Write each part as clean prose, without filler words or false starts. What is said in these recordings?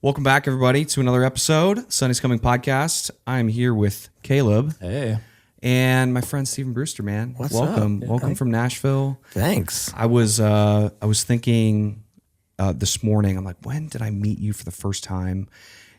Welcome back, everybody, to another episode, Sunny's Coming podcast. I'm here with Kaleb. Hey. And my friend Stephen Brewster, man. Welcome. Yeah, Welcome from Nashville. Thanks. I was thinking this morning, I'm like, when did I meet you for the first time?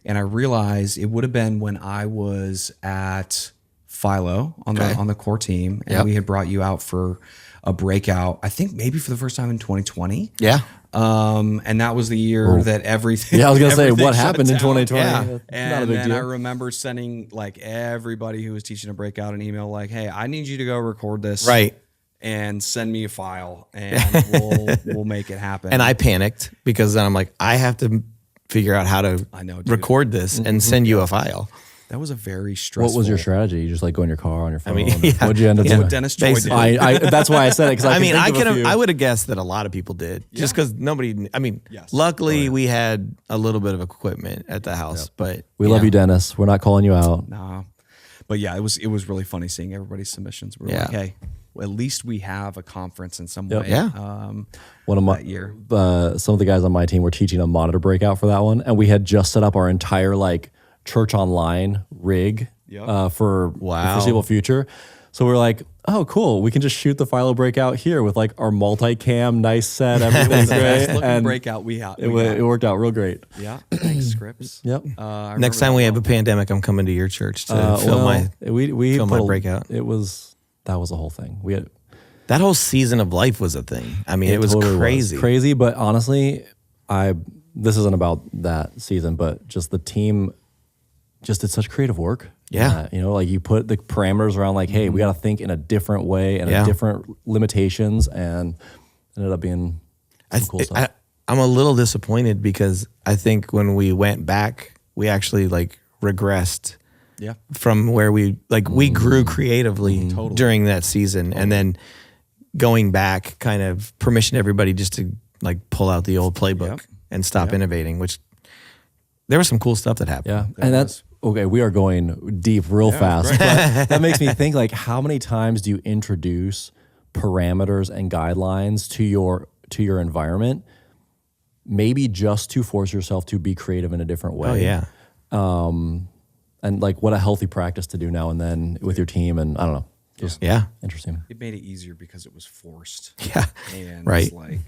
And I realized it would have been when I was at Philo on the core team, and we had brought you out for a breakout, I think maybe for the first time in 2020. Yeah. And that was the year that everything. Yeah, I was gonna say what shut happened in down. 2020. Yeah. And not a big then deal. I remember sending like everybody who was teaching a breakout an email like, "Hey, I need you to go record this, Right. and send me a file, and we'll make it happen." And I panicked because then I'm like, I have to figure out how to record this and send you a file. That was a very stressful. What was your strategy? You just like go in your car on your phone? mean, What'd you end up doing? Dennis Troy did. That's why I said it. Cause I would have guessed that a lot of people did, just because nobody. I mean, luckily we had a little bit of equipment at the house, but we love you, Dennis. We're not calling you out. No, but yeah, it was really funny seeing everybody's submissions. We were like, hey, well, at least we have a conference in some way. Yeah. One of my year. Some of the guys on my team were teaching a monitor breakout for that one, and we had just set up our entire like church online rig for the foreseeable future. So we're like, oh, cool. We can just shoot the Philo breakout here with like our multicam, nice set, everything's great. And breakout it worked out real great. Yeah, thanks, Scripps. Yep. next time we have a pandemic, I'm coming to your church to film my breakout. That was a whole thing. We had that whole season of life was a thing. I mean, it was totally crazy. Crazy, but honestly, this isn't about that season, but just the team just did such creative work. Yeah. Like you put the parameters around like, hey, we got to think in a different way and different limitations, and it ended up being some cool stuff. I'm a little disappointed because I think when we went back, we actually like regressed from where we grew creatively during that season. And then going back kind of permissioned everybody just to like pull out the old playbook and stop innovating, which there was some cool stuff that happened. Yeah. And that's okay. We are going deep real fast, but that makes me think like, how many times do you introduce parameters and guidelines to your environment? Maybe just to force yourself to be creative in a different way. Oh yeah. And like what a healthy practice to do now and then with your team. And I don't know, just interesting. It made it easier because it was forced. Yeah. And right. It's like,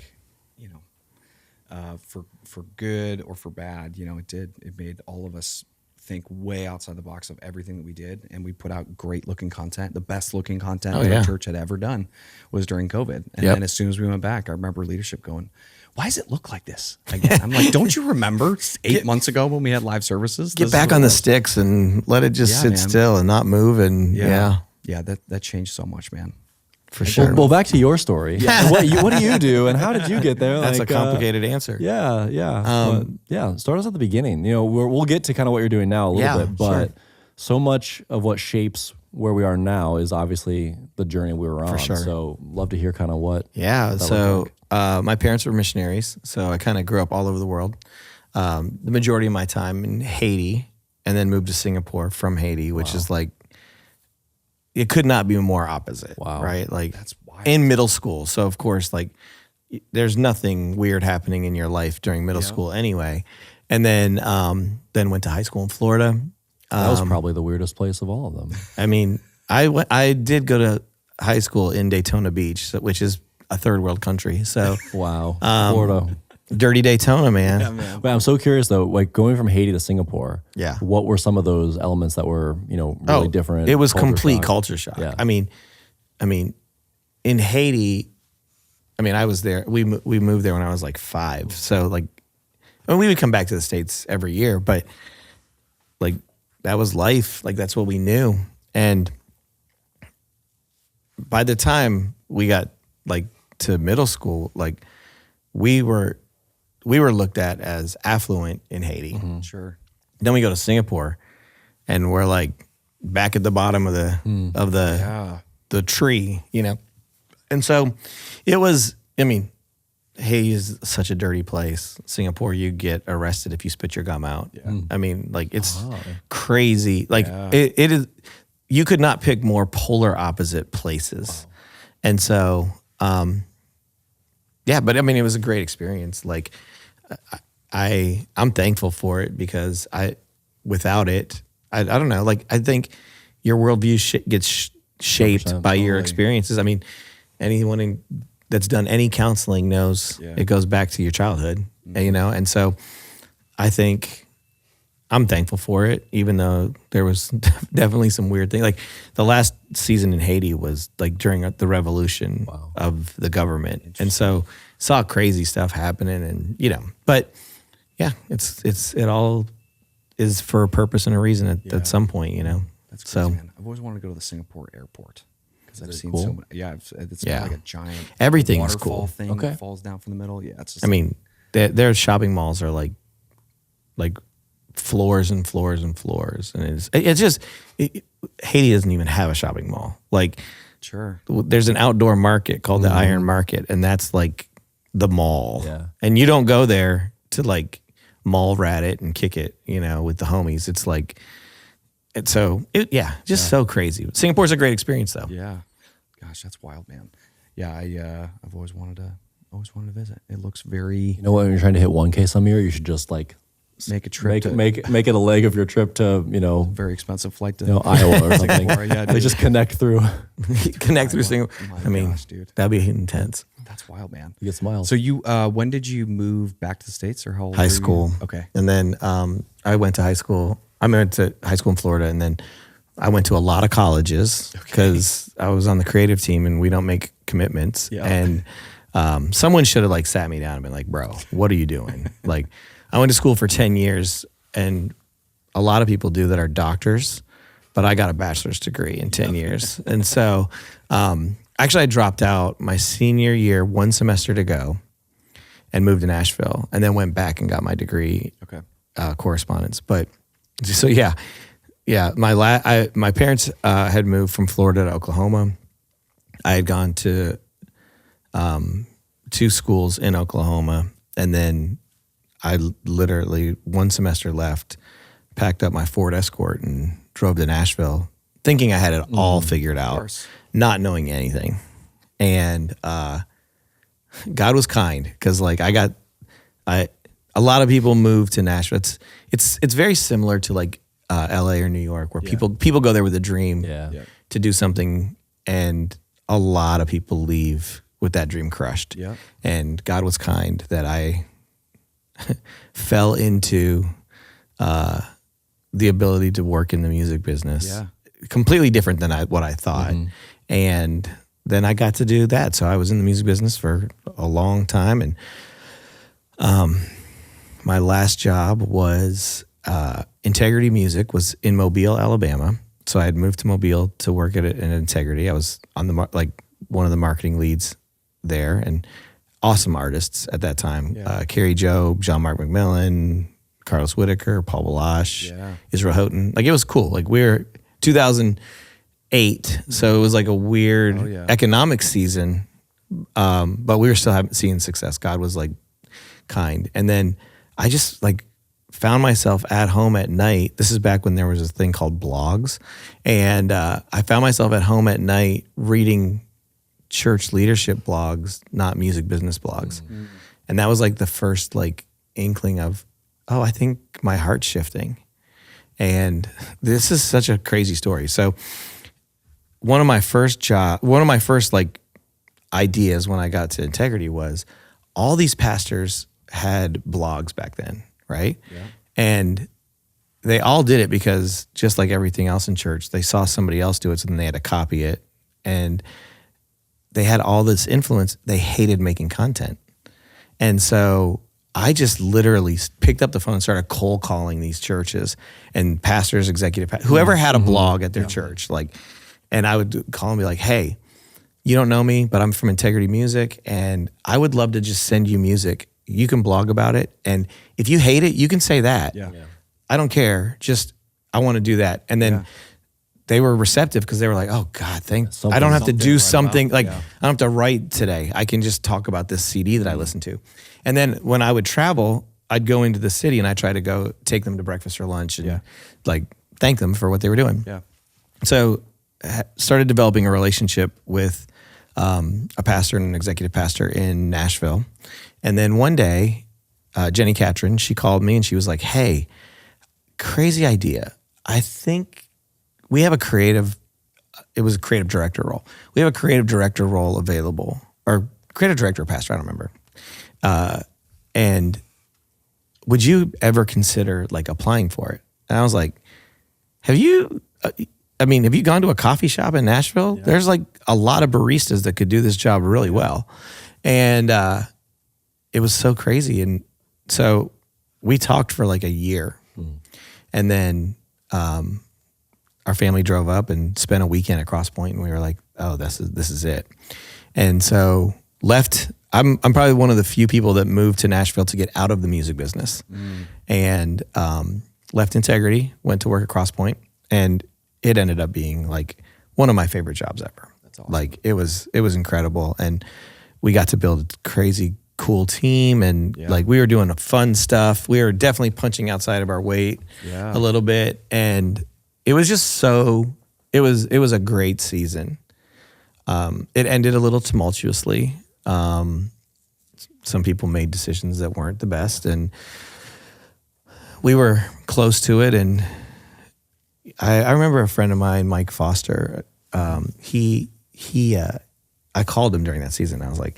for good or for bad, it made all of us think way outside the box of everything that we did. And we put out great looking content. The best looking content that our church had ever done was during COVID. And then as soon as we went back, I remember leadership going, why does it look like this again? I'm like, don't you remember 8 months ago when we had live services? Get back on the sticks and let it just sit still and not move. And yeah, that changed so much, man. For sure. Well, back to your story. What do you do, and how did you get there? That's a complicated answer. Yeah. Start us at the beginning. We'll get to kind of what you're doing now a little bit, but so much of what shapes where we are now is obviously the journey we were on. For sure. So love to hear kind of what. Yeah. So my parents were missionaries, so I kind of grew up all over the world. The majority of my time in Haiti, and then moved to Singapore from Haiti, which is like, it could not be more opposite. Wow. Right? Like that's wild. In middle school. So of course, like there's nothing weird happening in your life during middle school anyway. And then went to high school in Florida. That was probably the weirdest place of all of them. I mean, I did go to high school in Daytona Beach, which is a third world country. So wow. Florida. Dirty Daytona, man. Yeah, man. But I'm so curious though, like going from Haiti to Singapore. Yeah. What were some of those elements that were, really different? It was complete culture shock. Yeah. I mean, in Haiti, I was there. We moved there when I was like 5. So like, we would come back to the States every year, but like that was life. Like that's what we knew. And by the time we got like to middle school, like we were looked at as affluent in Haiti. Mm-hmm. Sure. Then we go to Singapore, and we're like back at the bottom of the tree, And so it was. Haiti is such a dirty place. Singapore, you get arrested if you spit your gum out. Yeah. It's crazy. It is. You could not pick more polar opposite places, and so. But it was a great experience. Like, I'm thankful for it because without it, I don't know. Like, I think your worldview gets shaped by your experiences. I mean, anyone that's done any counseling knows it goes back to your childhood, you know? And so I think I'm thankful for it, even though there was definitely some weird things. Like the last season in Haiti was like during the revolution of the government. And so saw crazy stuff happening and, you know, but yeah, it all is for a purpose and a reason at some point, you know? That's crazy, man. I've always wanted to go to the Singapore airport because I've seen so many. Yeah, it's got like a giant everything's waterfall cool thing that falls down from the middle. Yeah, it's just. I mean, their shopping malls are like floors and floors and floors, and it's just Haiti doesn't even have a shopping mall. Like, sure, there's an outdoor market called the Iron Market, and that's like the mall. Yeah, and you don't go there to like mall rat it and kick it, you know, with the homies. It's like. And so, so crazy. Singapore's a great experience, though. Yeah, gosh, that's wild, man. Yeah, I've always wanted to visit. It looks very. You know what? When you're trying to hit 1K some year, you should just like make a trip. Make it a leg of your trip to very expensive flight to Iowa or something. Yeah, they just connect through Singapore. I mean, dude, that'd be intense. That's wild, man. You get smiles. So you, when did you move back to the States, or how old high school? Okay, and then I went to high school. I went to high school in Florida, and then I went to a lot of colleges because I was on the creative team, and we don't make commitments. Yeah. And someone should have like sat me down and been like, "Bro, what are you doing?" Like, I went to school for 10 years, and a lot of people do that are doctors, but I got a bachelor's degree in 10 years, and so actually I dropped out my senior year, one semester to go, and moved to Nashville, and then went back and got my degree, correspondence, but. So yeah. My parents had moved from Florida to Oklahoma. I had gone to 2 schools in Oklahoma, and then I literally one semester left, packed up my Ford Escort and drove to Nashville, thinking I had it all figured out, not knowing anything. And God was kind because like a lot of people move to Nashville. It's very similar to like LA or New York, where people go there with a dream to do something, and a lot of people leave with that dream crushed. Yeah. And God was kind that I fell into the ability to work in the music business. Yeah. Completely different than what I thought. Mm-hmm. And then I got to do that. So I was in the music business for a long time, and my last job was Integrity Music, was in Mobile, Alabama. So I had moved to Mobile to work at Integrity. I was on one of the marketing leads there, and awesome artists at that time. Yeah. Carrie Joe, John Mark McMillan, Carlos Whitaker, Paul Balash, Israel Houghton. Like, it was cool. Like, we were 2008, so it was like a weird economic season, but we were still seeing success. God was like kind. And then I just like found myself at home at night. This is back when there was a thing called blogs. And I found myself at home at night reading church leadership blogs, not music business blogs. Mm-hmm. And that was like the first like inkling of, oh, I think my heart's shifting. And this is such a crazy story. So one of my first like ideas when I got to Integrity was all these pastors had blogs back then, right? Yeah. And they all did it because, just like everything else in church, they saw somebody else do it, so then they had to copy it. And they had all this influence. They hated making content. And so I just literally picked up the phone and started cold calling these churches and pastors, whoever had a blog at their church. And I would call and be like, hey, you don't know me, but I'm from Integrity Music, and I would love to just send you music. You can blog about it, and if you hate it, you can say that. Yeah. I don't care. Just, I want to do that. And then they were receptive because they were like, oh God, I don't have to do something I don't have to write today. I can just talk about this CD that I listen to. And then when I would travel, I'd go into the city and I try to go take them to breakfast or lunch and like thank them for what they were doing. Yeah. So started developing a relationship with a pastor and an executive pastor in Nashville. And then one day, Jenny Catron, she called me and she was like, hey, crazy idea. I think we have it was a creative director role. We have a creative director role available, or creative director or pastor, I don't remember. And would you ever consider like applying for it? And I was like, have you gone to a coffee shop in Nashville? Yeah. There's like a lot of baristas that could do this job really well. And it was so crazy. And so we talked for like a year. And then our family drove up and spent a weekend at Cross Point, and we were like, oh, this is it. And so left. I'm probably one of the few people that moved to Nashville to get out of the music business. And left Integrity, went to work at Cross Point, and it ended up being like one of my favorite jobs ever. That's awesome. Like it was incredible, and we got to build a crazy cool team, and like we were doing fun stuff. We were definitely punching outside of our weight a little bit, and it was just it was a great season. It ended a little tumultuously. Some people made decisions that weren't the best, and we were close to it. And I remember a friend of mine, Mike Foster, I called him during that season. I was like,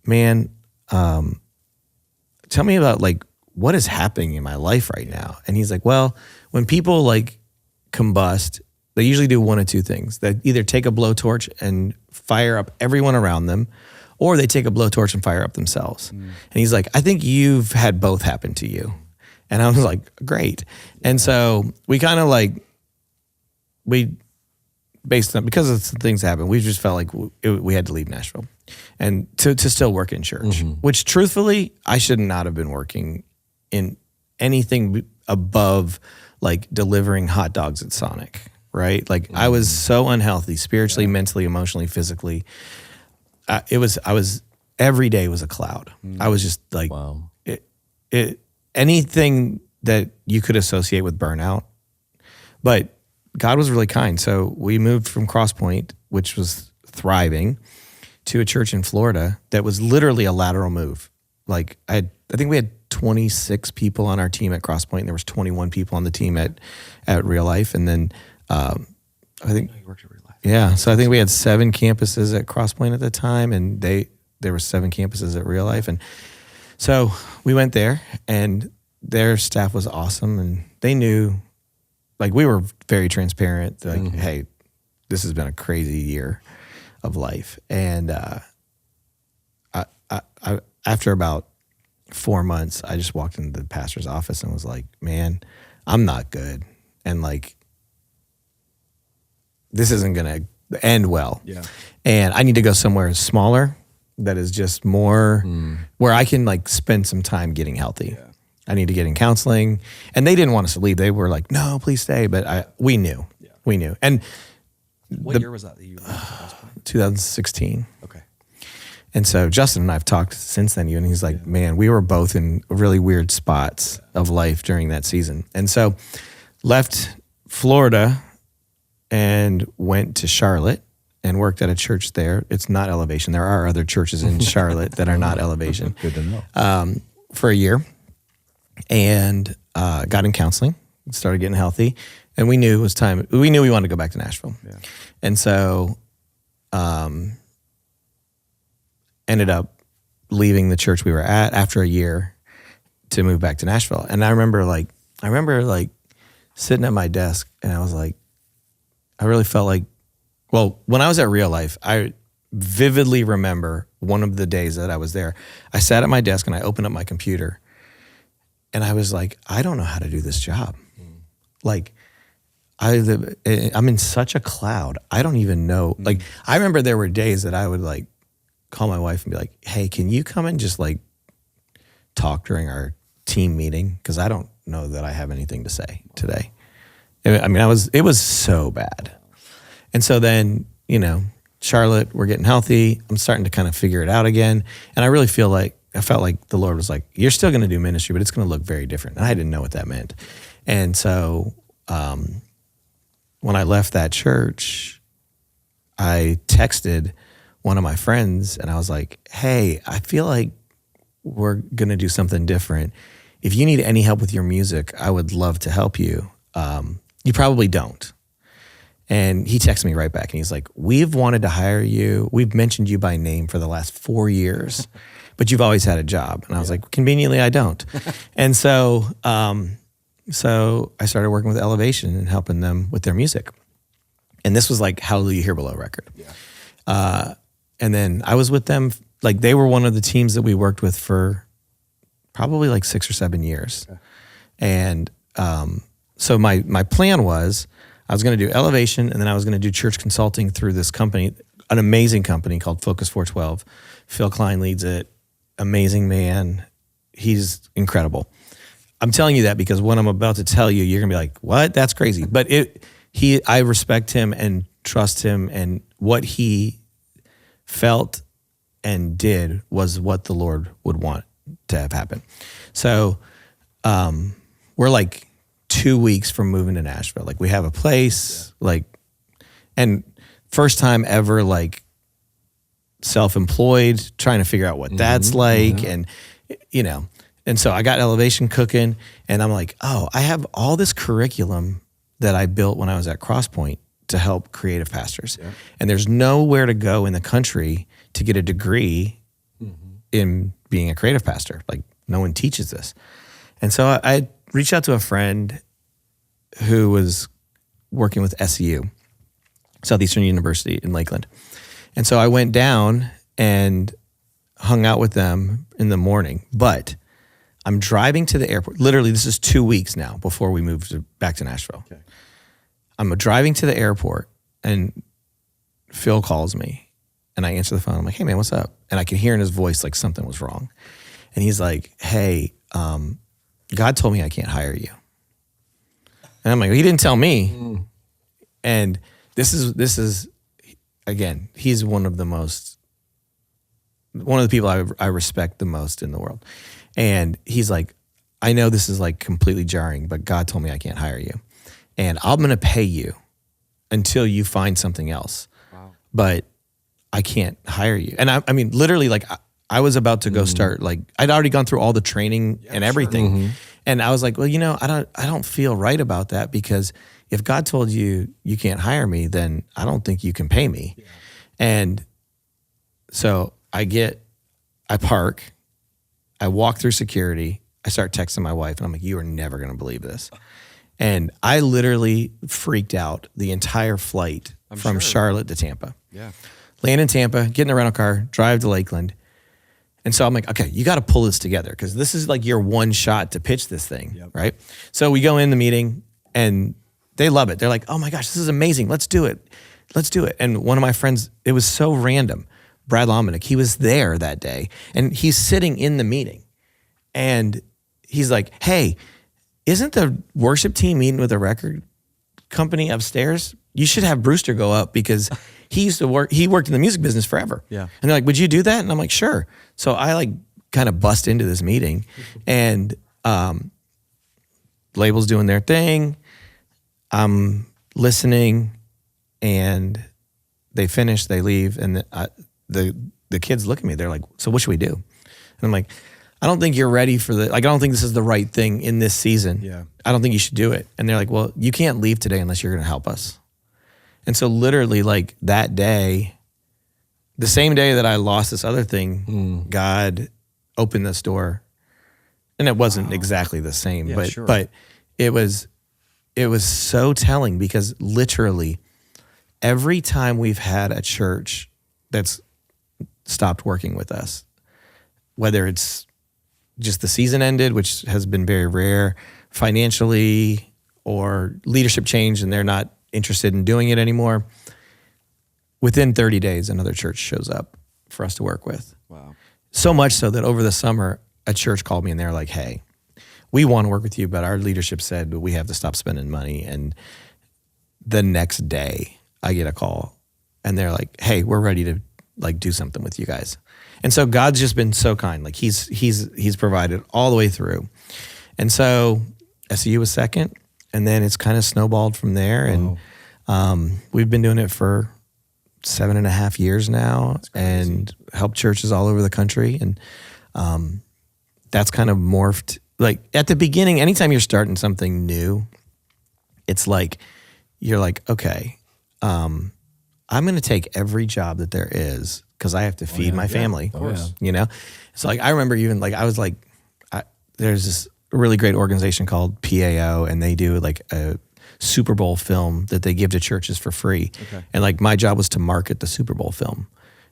man, tell me about like what is happening in my life right now. And he's like, well, when people like combust, they usually do one of two things. They either take a blowtorch and fire up everyone around them, or they take a blowtorch and fire up themselves. And he's like, I think you've had both happen to you. And I was like, great. And so we kind of like, based on, because of the things that happened, we just felt like we had to leave Nashville and to still work in church, which truthfully, I should not have been working in anything above like delivering hot dogs at Sonic, right? Like I was so unhealthy spiritually, mentally, emotionally, physically. I was every day was a cloud. I was just like, wow. Anything that you could associate with burnout, but God was really kind. So we moved from Cross Point, which was thriving, to a church in Florida that was literally a lateral move. Like I think we had 26 people on our team at Cross Point, and there was 21 people on the team at Real Life. And then I think you worked at Real Life. Yeah. So I think we had 7 campuses at Cross Point at the time, and there were 7 campuses at Real Life. And so we went there, and their staff was awesome, and they knew, like we were very transparent. Like, hey, this has been a crazy year of life. And I after about 4 months, I just walked into the pastor's office and was like, man, I'm not good. And like, this isn't going to end well. Yeah. And I need to go somewhere smaller that is just more where I can like spend some time getting healthy. Yeah. I need to get in counseling. And they didn't want us to leave. They were like, no, please stay. But we knew. Yeah. We knew. And what year was that you went to 2016. Okay. And so Justin and I have talked since then, and he's like, man, we were both in really weird spots of life during that season. And so left Florida and went to Charlotte and worked at a church there. It's not Elevation. There are other churches in Charlotte that are not Elevation. Good to know. For a year, and got in counseling, started getting healthy, and we knew it was time. We knew we wanted to go back to Nashville. Yeah. And so ended up leaving the church we were at after a year to move back to Nashville. And I remember sitting at my desk, and I was like, I really felt like, well, when I was at Real Life, I vividly remember one of the days that I was there. I sat at my desk and I opened up my computer, and I was like, I don't know how to do this job. Like, I'm in such a cloud. I don't even know. Like, I remember there were days that I would like call my wife and be like, hey, can you come and just like talk during our team meeting? Because I don't know that I have anything to say today. I mean, it was so bad. And so then, Charlotte, we're getting healthy. I'm starting to kind of figure it out again. And I felt like the Lord was like, you're still going to do ministry, but it's going to look very different. And I didn't know what that meant. And so when I left that church, I texted one of my friends, and I was like, hey, I feel like we're going to do something different. If you need any help with your music, I would love to help you. You probably don't. And he texted me right back and he's like, we've wanted to hire you. We've mentioned you by name for the last 4 years, but you've always had a job. And I was like, conveniently, I don't. And so I started working with Elevation and helping them with their music. And this was like Hallelujah Here Below record. Yeah. And then I was with them, like they were one of the teams that we worked with for probably like 6 or 7 years. Okay. And so my plan was I was going to do Elevation and then I was going to do church consulting through this company, an amazing company called Focus 412. Phil Klein leads it. Amazing man. He's incredible. I'm telling you that because what I'm about to tell you, you're going to be like, what? That's crazy. But I respect him and trust him, and what he felt and did was what the Lord would want to have happen. So we're like 2 weeks from moving to Nashville. Like we have a place, like, and first time ever, like self-employed, trying to figure out what that's like. And, you know, and so I got Elevation cooking and I'm like, oh, I have all this curriculum that I built when I was at Crosspoint to help creative pastors. Yeah. And there's nowhere to go in the country to get a degree in being a creative pastor. Like no one teaches this. And so I reached out to a friend who was working with SEU, Southeastern University in Lakeland. And so I went down and hung out with them in the morning, but I'm driving to the airport. Literally, this is 2 weeks now before we moved back to Nashville. Okay. I'm driving to the airport and Phil calls me and I answer the phone. I'm like, hey man, what's up? And I can hear in his voice like something was wrong. And he's like, hey, God told me I can't hire you. And I'm like, well, he didn't tell me. And this is again, he's one of the people I respect the most in the world. And he's like, I know this is like completely jarring, but God told me I can't hire you. And I'm going to pay you until you find something else. Wow. But I can't hire you. And I mean, literally, like I was about to go start, like I'd already gone through all the training and everything. Sure. And I was like, well, you know, I don't feel right about that, because if God told you you can't hire me, then I don't think you can pay me. Yeah. And so I park, I walk through security, I start texting my wife, and I'm like, you are never going to believe this. And I literally freaked out the entire flight from Charlotte to Tampa. Yeah. Land in Tampa, get in a rental car, drive to Lakeland. And so I'm like, okay, you got to pull this together, because this is like your one shot to pitch this thing, right? So we go in the meeting and they love it. They're like, oh my gosh, this is amazing. Let's do it. Let's do it. And one of my friends, it was so random, Brad Lomenick, he was there that day and he's sitting in the meeting and he's like, hey, isn't the worship team meeting with a record company upstairs? You should have Brewster go up, because he worked in the music business forever. Yeah. And they're like, would you do that? And I'm like, sure. So I like kind of bust into this meeting and label's doing their thing. I'm listening and they finish, they leave. And the kids look at me, they're like, so what should we do? And I'm like, I don't think you're ready for I don't think this is the right thing in this season. Yeah. I don't think you should do it. And they're like, well, you can't leave today unless you're going to help us. And so literally like that day, the same day that I lost this other thing, God opened this door. And it wasn't exactly the same, but it was so telling, because literally every time we've had a church that's stopped working with us, whether it's just the season ended, which has been very rare, financially, or leadership change and they're not interested in doing it anymore, within 30 days, another church shows up for us to work with. Wow. So much so that over the summer, a church called me and they're like, hey, we want to work with you, but our leadership said we have to stop spending money. And the next day I get a call and they're like, hey, we're ready to like do something with you guys. And so God's just been so kind. Like he's provided all the way through. And so SEU was second, and then it's kind of snowballed from there. Wow. And we've been doing it for 7.5 years now and helped churches all over the country. And that's kind of morphed. Like at the beginning, anytime you're starting something new, it's like, you're like, okay, I'm going to take every job that there is because I have to feed my family, of course. You know? So like, I remember even like, I was like, there's this really great organization called PAO, and they do like a Super Bowl film that they give to churches for free. Okay. And like, my job was to market the Super Bowl film.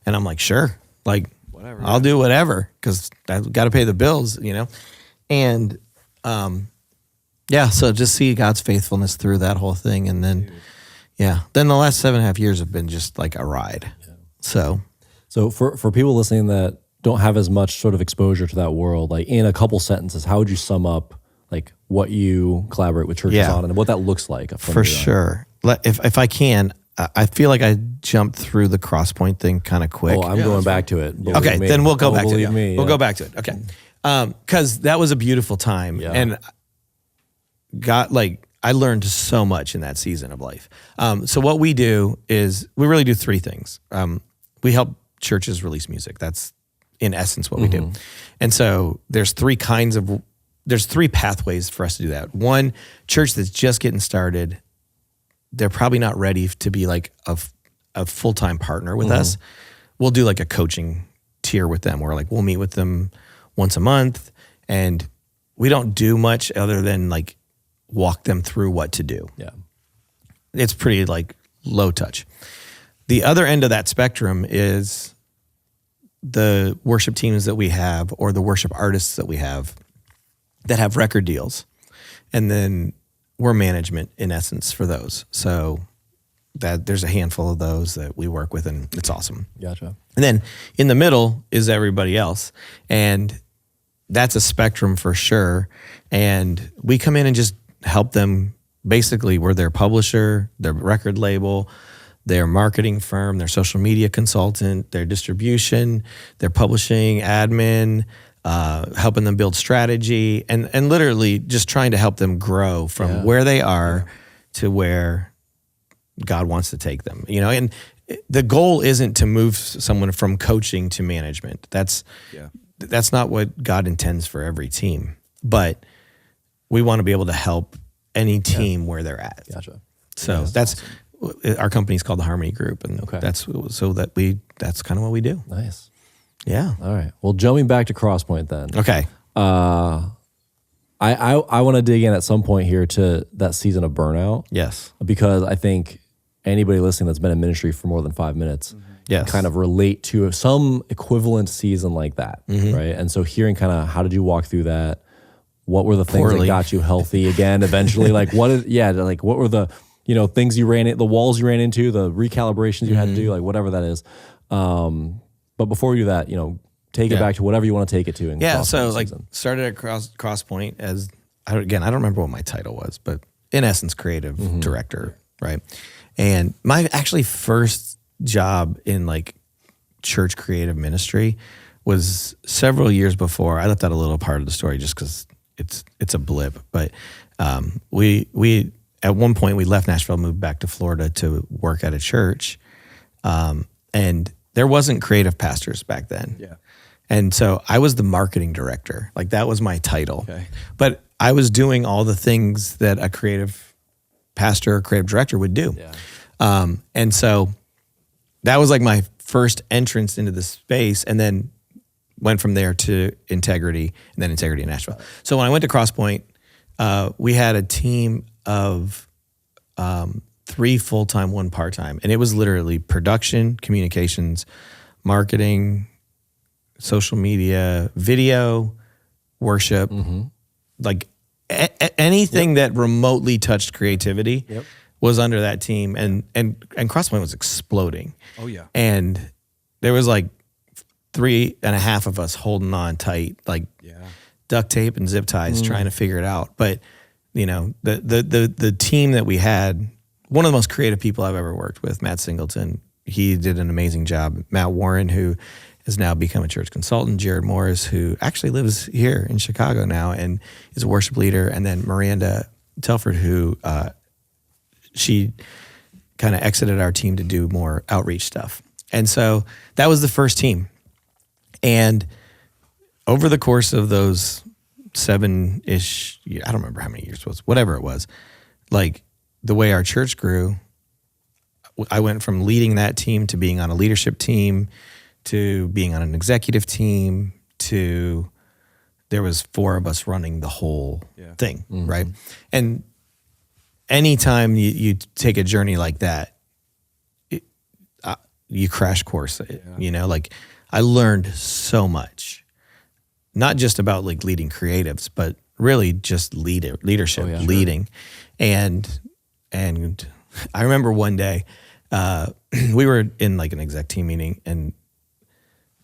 And I'm like, sure, like, whatever, I'll do whatever, because I've got to pay the bills, you know? And so just see God's faithfulness through that whole thing. And then, then the last 7.5 years have been just like a ride. Yeah. So for people listening that don't have as much sort of exposure to that world, like in a couple sentences, how would you sum up like what you collaborate with churches on and what that looks like? For sure. If I can, I feel like I jumped through the Crosspoint thing kind of quick. Oh, I'm going back to it. Okay, then we'll go back to it. We'll go back to it. Okay. Because that was a beautiful time. Yeah. And I learned so much in that season of life. So what we do is we really do three things. We help churches release music. That's in essence what we do. And so there's three pathways for us to do that. One, church that's just getting started, they're probably not ready to be like a full-time partner with us. We'll do like a coaching tier with them where like we'll meet with them once a month, and we don't do much other than like walk them through what to do. Yeah. It's pretty like low touch. The other end of that spectrum is the worship teams that we have, or the worship artists that we have that have record deals. And then we're management in essence for those. So that there's a handful of those that we work with, and it's awesome. Gotcha. And then in the middle is everybody else. And that's a spectrum for sure. And we come in and just help them. Basically, we're their publisher, their record label, their marketing firm, their social media consultant, their distribution, their publishing admin, helping them build strategy, and literally just trying to help them grow from where they are to where God wants to take them. You know, and the goal isn't to move someone from coaching to management. That's not what God intends for every team. But we want to be able to help any team where they're at. Gotcha. So that's awesome. Our company's called the Harmony Group, and that's kind of what we do. Nice. Yeah. All right. Well, jumping back to Crosspoint then. Okay. I want to dig in at some point here to that season of Burnout. Yes. Because I think anybody listening that's been in ministry for more than 5 minutes can kind of relate to some equivalent season like that, right? And so hearing kind of how did you walk through that? What were the things that got you healthy again eventually? Like what were the things you the walls you ran into, the recalibrations you had to do, like whatever that is. But before we do that, take it back to whatever you want to take it to. So like started at Crosspoint as, again, I don't remember what my title was, but in essence, creative director, right? And my actually first job in like church creative ministry was several years before. I left out a little part of the story just because it's a blip, but we at one point we left Nashville, moved back to Florida to work at a church, and there wasn't creative pastors back then. Yeah. And so I was the marketing director. Like that was my title. Okay. But I was doing all the things that a creative pastor or creative director would do. Yeah. And so that was like my first entrance into the space, and then went from there to Integrity, and then Integrity in Nashville. So when I went to Crosspoint, we had a team of 3 full-time, 1 part-time. And it was literally production, communications, marketing, social media, video, worship, like anything that remotely touched creativity was under that team. And Crosspoint was exploding. Oh yeah. And there was like 3.5 of us holding on tight, like duct tape and zip ties, trying to figure it out. But the team that we had, one of the most creative people I've ever worked with, Matt Singleton, he did an amazing job. Matt Warren, who has now become a church consultant, Jared Morris, who actually lives here in Chicago now and is a worship leader, and then Miranda Telford, who she kind of exited our team to do more outreach stuff. And so that was the first team. And over the course of those 7-ish, I don't remember how many years it was, whatever it was, like the way our church grew, I went from leading that team to being on a leadership team to being on an executive team to there was 4 of us running the whole thing, right? And anytime you take a journey like that, you crash course it, like I learned so much, not just about like leading creatives, but really just leadership, leading. And I remember one day we were in like an exec team meeting and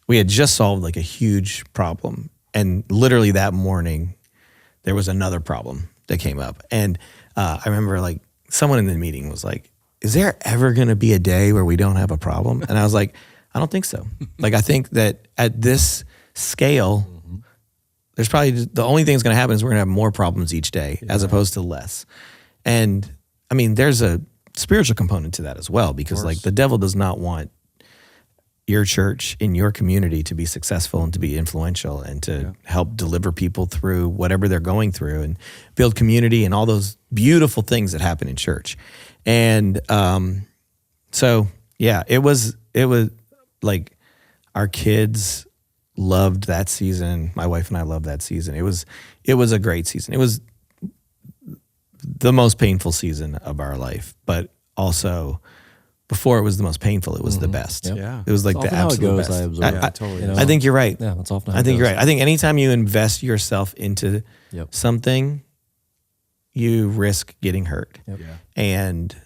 we had just solved like a huge problem. And literally that morning there was another problem that came up. And I remember like someone in the meeting was like, is there ever going to be a day where we don't have a problem? And I was like, I don't think so. Like, I think that at this scale, there's probably the only thing that's going to happen is we're going to have more problems each day as opposed to less. And I mean, there's a spiritual component to that as well, because like the devil does not want your church in your community to be successful and to be influential and to help deliver people through whatever they're going through and build community and all those beautiful things that happen in church. And so, yeah, it was like our kids loved that season. My wife and I loved that season. It was a great season. It was the most painful season of our life, but also before it was the most painful, it was the best. Yep. Yeah. It was like the absolute best. I think you're right. Yeah, that's often how I think you're right. I think anytime you invest yourself into something, you risk getting hurt. Yep. Yeah. And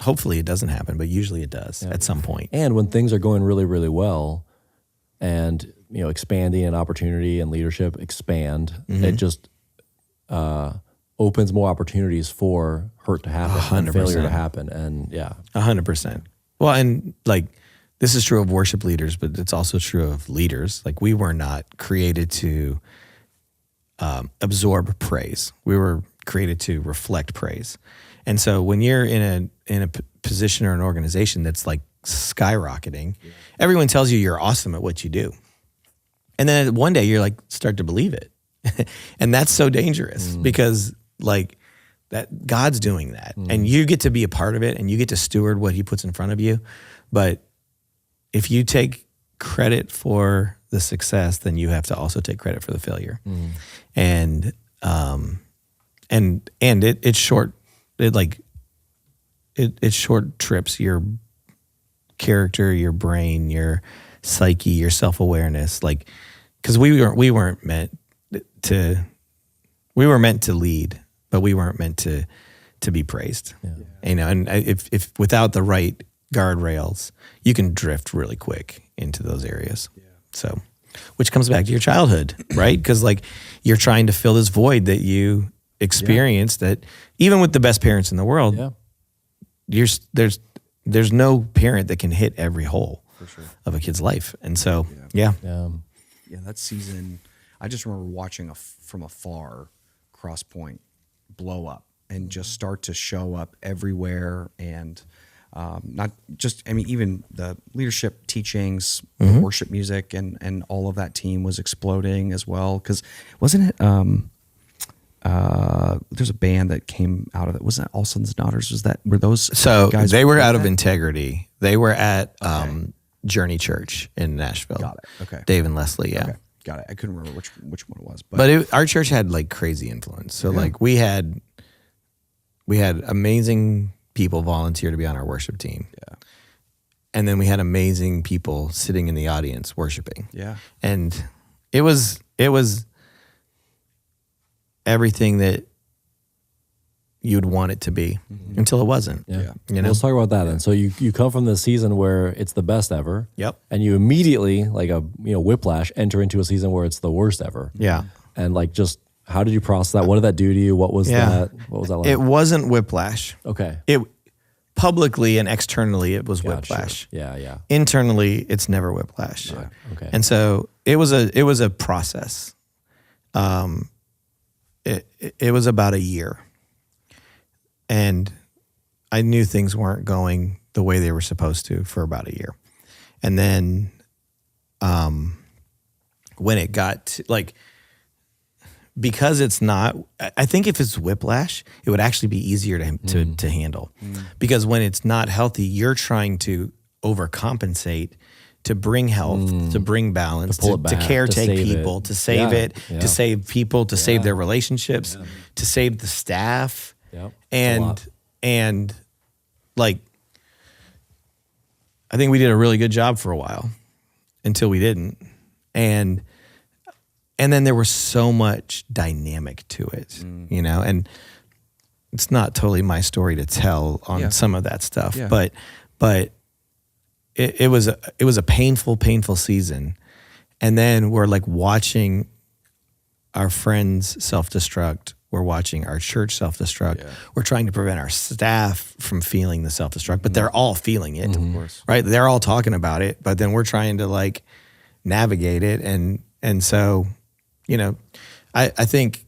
hopefully it doesn't happen, but usually it does at some point. And when things are going really, really well and, expanding and opportunity and leadership expand, it just opens more opportunities for hurt to happen, 100%. Failure to happen. And 100%. Well, and like, this is true of worship leaders, but it's also true of leaders. Like, we were not created to absorb praise. We were created to reflect praise. And so when you're in a position or an organization that's like skyrocketing, everyone tells you you're awesome at what you do. And then one day you're like, start to believe it. And that's so dangerous because like that God's doing that and you get to be a part of it and you get to steward what he puts in front of you. But if you take credit for the success, then you have to also take credit for the failure. And it short trips your character, your brain, your psyche, your self-awareness, like, because we weren't meant to lead, but we weren't meant to be praised. And if without the right guardrails, you can drift really quick into those areas. So, which comes back to your childhood, right? Because like you're trying to fill this void that you experienced that even with the best parents in the world, there's no parent that can hit every hole of a kid's life. And so, that season, I just remember watching from afar Cross Point blow up and just start to show up everywhere. And not just, even the leadership teachings, the worship music, and all of that team was exploding as well. Because wasn't it, there's a band that came out of it. Wasn't that All Sons and Daughters? Were those so guys? They were out of Integrity. They were at Journey Church in Nashville. Got it. Okay. Dave and Leslie. Yeah. Okay. Got it. I couldn't remember which one it was, but our church had like crazy influence. So like we had amazing people volunteer to be on our worship team. Yeah. And then we had amazing people sitting in the audience worshiping. Yeah. And it was everything that you'd want it to be until it wasn't. Yeah. Let's talk about that then. So you come from the season where it's the best ever. Yep. And you immediately, like a whiplash, enter into a season where it's the worst ever. Yeah. And like just how did you process that? What did that do to you? What was that? What was that like? It wasn't whiplash. Okay. It publicly and externally it was whiplash. Yeah. Internally it's never whiplash. Yeah. Okay. And so it was a process. It was about a year. And I knew things weren't going the way they were supposed to for about a year. And then when it got to, like, because it's not, I think if it's whiplash, it would actually be easier to handle. Because when it's not healthy, you're trying to overcompensate to bring health, to bring balance, to caretake people, to save it, to save people, to save their relationships, to save the staff. And like, I think we did a really good job for a while until we didn't. And then there was so much dynamic to it, you know, and it's not totally my story to tell on some of that stuff, but it was a painful season. And then we're like watching our friends self-destruct. We're watching our church self-destruct. Yeah. We're trying to prevent our staff from feeling the self-destruct, but they're all feeling it, right? They're all talking about it, but then we're trying to like navigate it. And so, you know, I think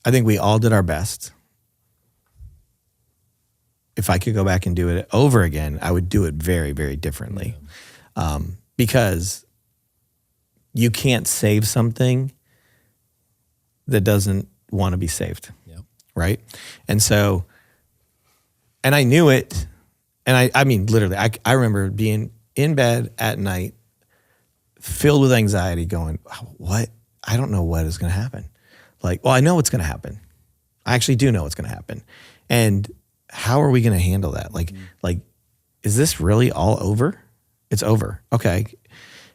we all did our best. If I could go back and do it over again, I would do it very, very differently. Because you can't save something that doesn't want to be saved, right? And so, and I knew it, and I mean, literally, I remember being in bed at night, filled with anxiety, going, what? I don't know what is going to happen. Like, well, I know what's going to happen. I actually do know what's going to happen. And how are we going to handle that? Like, is this really all over? It's over. Okay.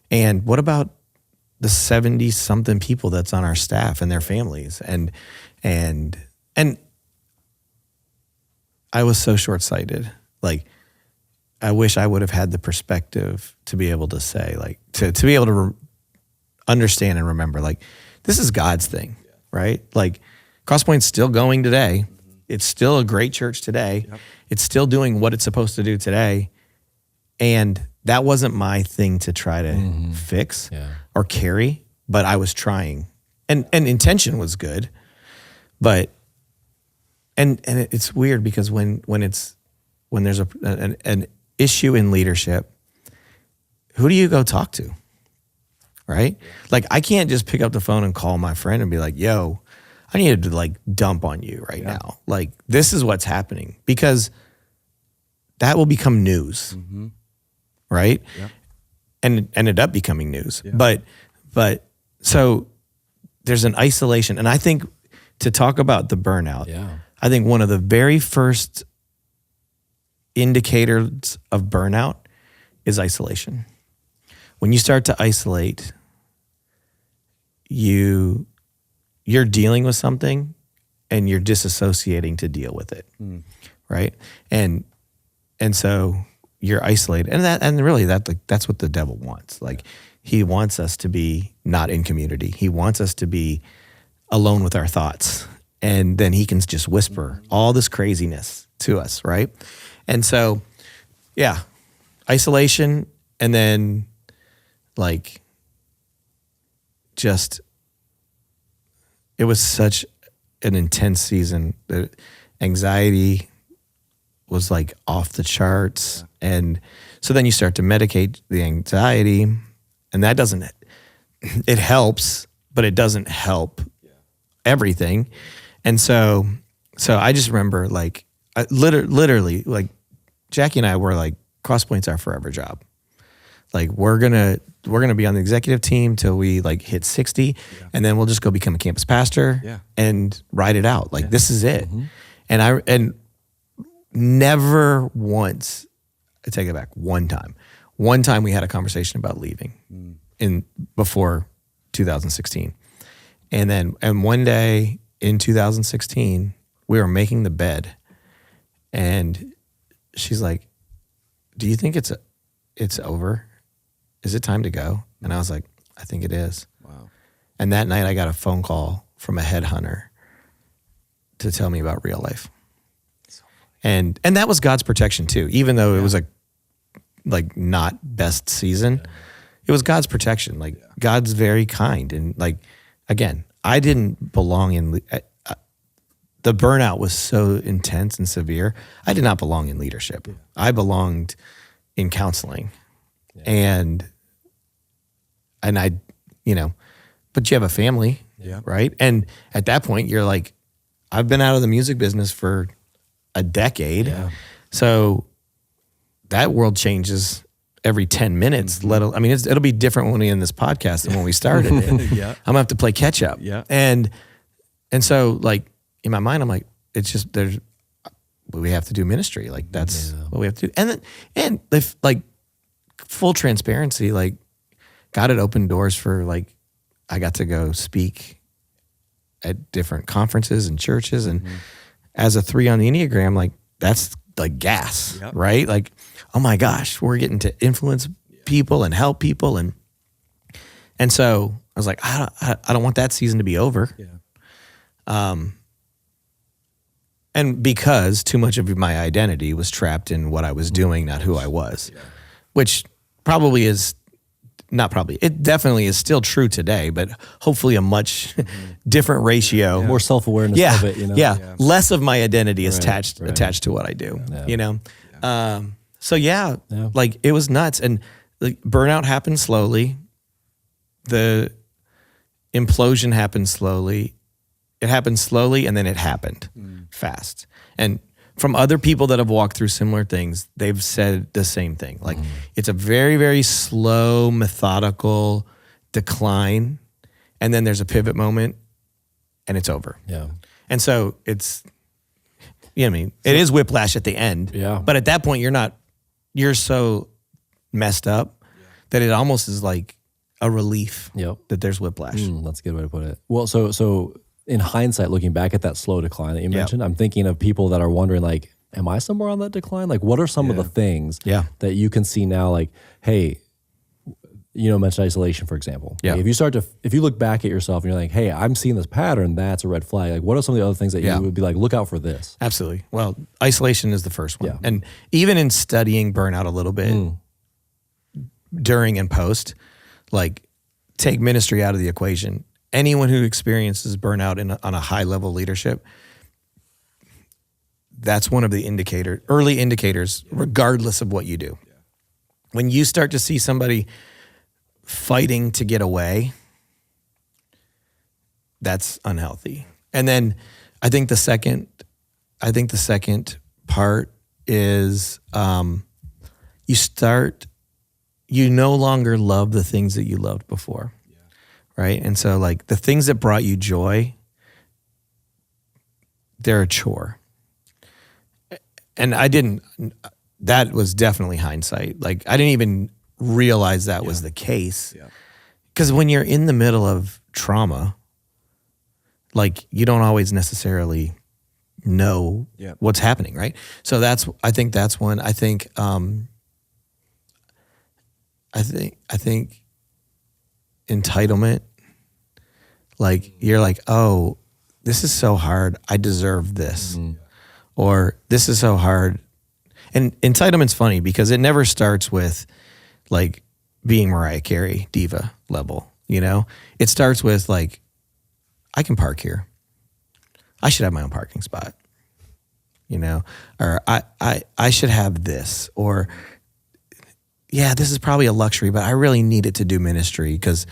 And what about the 70 something people that's on our staff and their families? And I was so short-sighted. Like, I wish I would have had the perspective to be able to say, like, to be able to understand and remember, like, this is God's thing, right? Like, Crosspoint's still going today. It's still a great church today. It's still doing what it's supposed to do today. And that wasn't my thing to try to fix or carry, but I was trying. And intention was good. But and it's weird because when there's an issue in leadership, who do you go talk to? Right? Like, I can't just pick up the phone and call my friend and be like, yo, I need to like dump on you right now. Like, this is what's happening, because that will become news, right? Yeah. And it ended up becoming news. Yeah. But so there's an isolation. And I think to talk about the burnout, I think one of the very first indicators of burnout is isolation. When you start to isolate, you're dealing with something and you're disassociating to deal with it, right? And so you're isolated, and really that's what the devil wants. Like, he wants us to be not in community. He wants us to be alone with our thoughts, and then he can just whisper all this craziness to us, right? And so, isolation, and then like just. It was such an intense season. The anxiety was like off the charts. And so then you start to medicate the anxiety, and that it helps, but it doesn't help everything. And so I just remember, like, literally, like, Jackie and I were like, Crosspoint's our forever job. Like, we're gonna be on the executive team till we like hit 60, and then we'll just go become a campus pastor and ride it out. Like, this is it. And never once, I take it back, one time we had a conversation about leaving before 2016. And one day in 2016, we were making the bed, and she's like, do you think it's over? Is it time to go? And I was like, I think it is. Wow. And that night I got a phone call from a headhunter to tell me about real life. So and that was God's protection too. Even though it was like not best season, it was God's protection. Like, God's very kind. And like, again, I didn't belong in, the burnout was so intense and severe. I did not belong in leadership. I belonged in counseling. And but you have a family, right? And at that point, you're like, I've been out of the music business for a decade. Yeah. So that world changes every 10 minutes. Mm-hmm. It'll be different when we end this podcast than when we started it. I'm gonna have to play catch up. Yeah. And so like in my mind, I'm like, it's just, we have to do ministry. Like that's what we have to do. And if like full transparency, like God had opened doors for like, I got to go speak at different conferences and churches. And as a 3 on the Enneagram, like that's like gas, right? Like, oh my gosh, we're getting to influence people and help people. And so I was like, I don't want that season to be over. Yeah. And because too much of my identity was trapped in what I was doing, not who I was, which probably is not probably, it definitely is still true today, but hopefully a much different ratio. More self-awareness of it, Yeah. Less of my identity is attached to what I do, So like it was nuts. And like burnout happened slowly. The implosion happened slowly. It happened slowly and then it happened fast. And from other people that have walked through similar things, they've said the same thing. Like it's a very, very slow, methodical decline. And then there's a pivot moment and it's over. Yeah. And so it's, it is whiplash at the end. Yeah. But at that point, you're so messed up that it almost is like a relief that there's whiplash. That's a good way to put it. Well, so in hindsight, looking back at that slow decline that you mentioned, I'm thinking of people that are wondering like, am I somewhere on that decline? Like, what are some of the things that you can see now? Like, hey, mention isolation, for example. Yeah. Like if you look back at yourself and you're like, hey, I'm seeing this pattern, that's a red flag. Like, what are some of the other things that you would be like, look out for this? Absolutely. Well, isolation is the first one. Yeah. And even in studying burnout a little bit during and post, like take ministry out of the equation. Anyone who experiences burnout on a high level leadership, that's one of the early indicators, regardless of what you do. Yeah. When you start to see somebody fighting to get away, that's unhealthy. And then I think the second part is you no longer love the things that you loved before. Right. And so like the things that brought you joy, they're a chore. And that was definitely hindsight. Like I didn't even realize that was the case. Yeah. Because when you're in the middle of trauma, like you don't always necessarily know what's happening. Right. So I think that's one. I think entitlement, like you're like, oh, this is so hard, I deserve this. Or this is so hard. And entitlement's funny because it never starts with like being Mariah Carey diva level, it starts with like, I can park here, I should have my own parking spot, or I should have this, or this is probably a luxury, but I really need it to do ministry because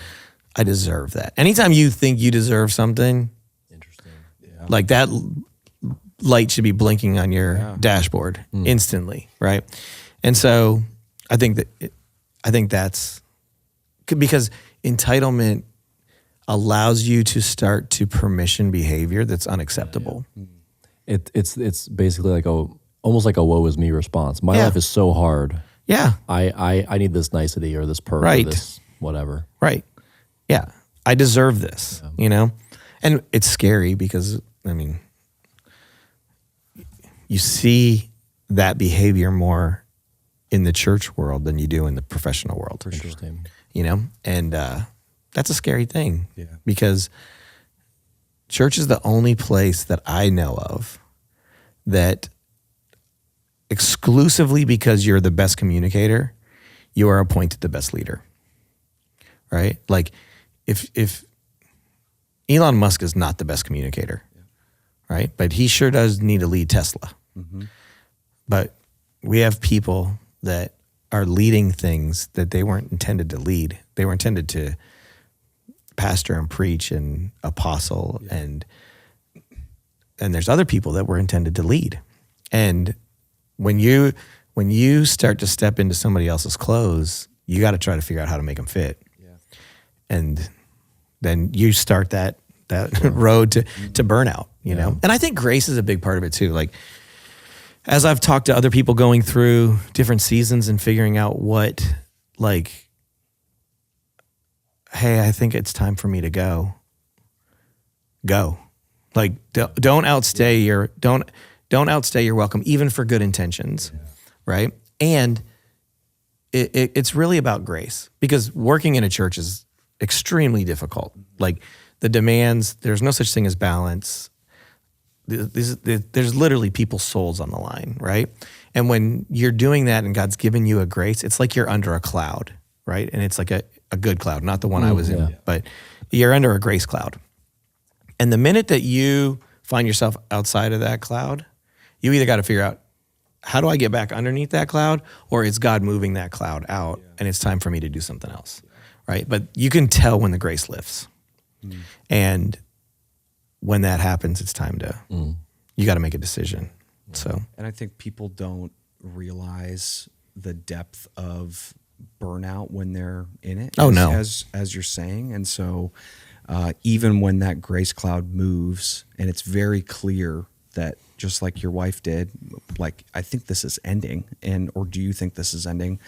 I deserve that. Anytime you think you deserve something, interesting, like that light should be blinking on your dashboard instantly, right? And so I think that's because entitlement allows you to start to permission behavior that's unacceptable. It's basically like almost like a woe is me response. My life is so hard. Yeah. I need this nicety or this perk or this whatever. Right. Yeah. I deserve this, And it's scary because, you see that behavior more in the church world than you do in the professional world. Interesting. And that's a scary thing because church is the only place that I know of that exclusively because you're the best communicator, you are appointed the best leader, right? Like if Elon Musk is not the best communicator, right? But he sure does need to lead Tesla. Mm-hmm. But we have people that are leading things that they weren't intended to lead. They were intended to pastor and preach and apostle and there's other people that we're intended to lead. And when you start to step into somebody else's clothes, you got to try to figure out how to make them fit. Yeah. And then you start that road to burnout, you know? And I think grace is a big part of it too. Like, as I've talked to other people going through different seasons and figuring out what, like, hey, I think it's time for me to go. Like, don't outstay your welcome, even for good intentions, right? And it's really about grace, because working in a church is extremely difficult. Like, the demands, there's no such thing as balance. There's literally people's souls on the line, right? And when you're doing that and God's given you a grace, it's like you're under a cloud, right? And it's like a good cloud, not the one I was in, but you're under a grace cloud. And the minute that you find yourself outside of that cloud, you either got to figure out, how do I get back underneath that cloud, or is God moving that cloud out and it's time for me to do something else, right? But you can tell when the grace lifts. And when that happens, it's time to, you got to make a decision. So, and I think people don't realize the depth of burnout when they're in it. As you're saying. And so, even when that grace cloud moves and it's very clear that, just like your wife did, like, I think this is ending, or do you think this is ending?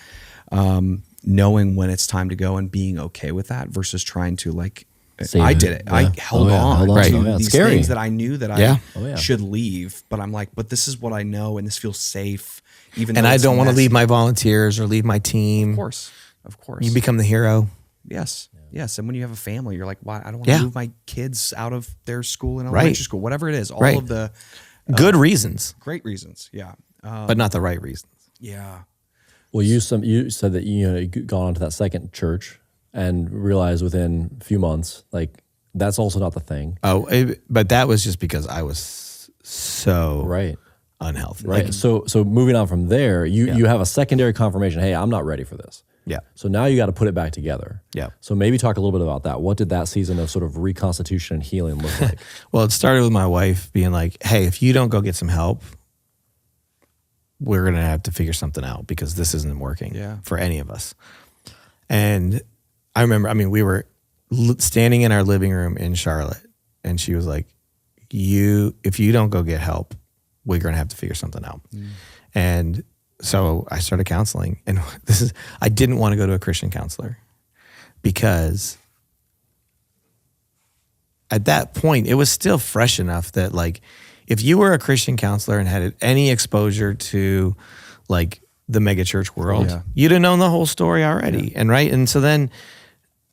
Knowing when it's time to go and being okay with that versus trying to, like, I did it. Yeah. I held on to these things that I knew that I should leave, but I'm like, but this is what I know, and this feels safe. And I don't want to leave my volunteers or leave my team. Of course. You become the hero. Yes. Yes. And when you have a family, you're like, why? I don't want to move my kids out of their school in elementary school, whatever it is. All of the good reasons, great reasons. Yeah. But not the right reasons. Yeah. Well, you said that you'd gone on to that second church and realized within a few months, like, that's also not the thing. But that was just because I was so unhealthy. Right. Like, so moving on from there, you have a secondary confirmation. Hey, I'm not ready for this. Yeah. So now you got to put it back together. Yeah. So maybe talk a little bit about that. What did that season of sort of reconstitution and healing look like? Well, it started with my wife being like, hey, if you don't go get some help, we're going to have to figure something out, because this isn't working for any of us. And I remember, we were standing in our living room in Charlotte, and she was like, if you don't go get help, we're going to have to figure something out. And so I started counseling, and I didn't want to go to a Christian counselor, because at that point it was still fresh enough that, like, if you were a Christian counselor and had any exposure to, like, the megachurch world, you'd have known the whole story already. And so then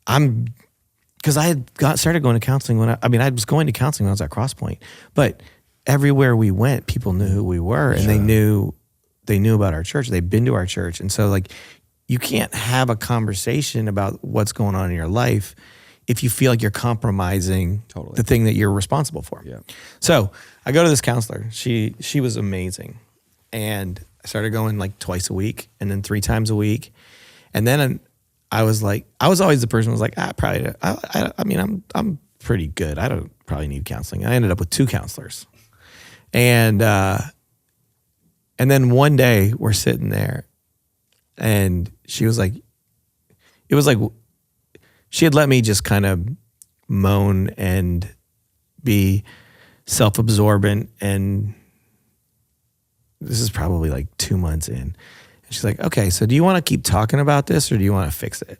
because I had started going to counseling I was going to counseling when I was at Crosspoint, but everywhere we went, people knew who we were, and they knew about our church. They'd been to our church. And so, like, you can't have a conversation about what's going on in your life if you feel like you're compromising the thing that you're responsible for. Yeah. So I go to this counselor. She was amazing. And I started going, like, twice a week, and then 3 times a week. And then I was always the person who was like, I'm pretty good. I don't probably need counseling. I ended up with 2 counselors. And then one day we're sitting there, and she was like, it was like she had let me just kind of moan and be self-absorbent. And this is probably like 2 months in. And she's like, okay, so do you want to keep talking about this, or do you want to fix it?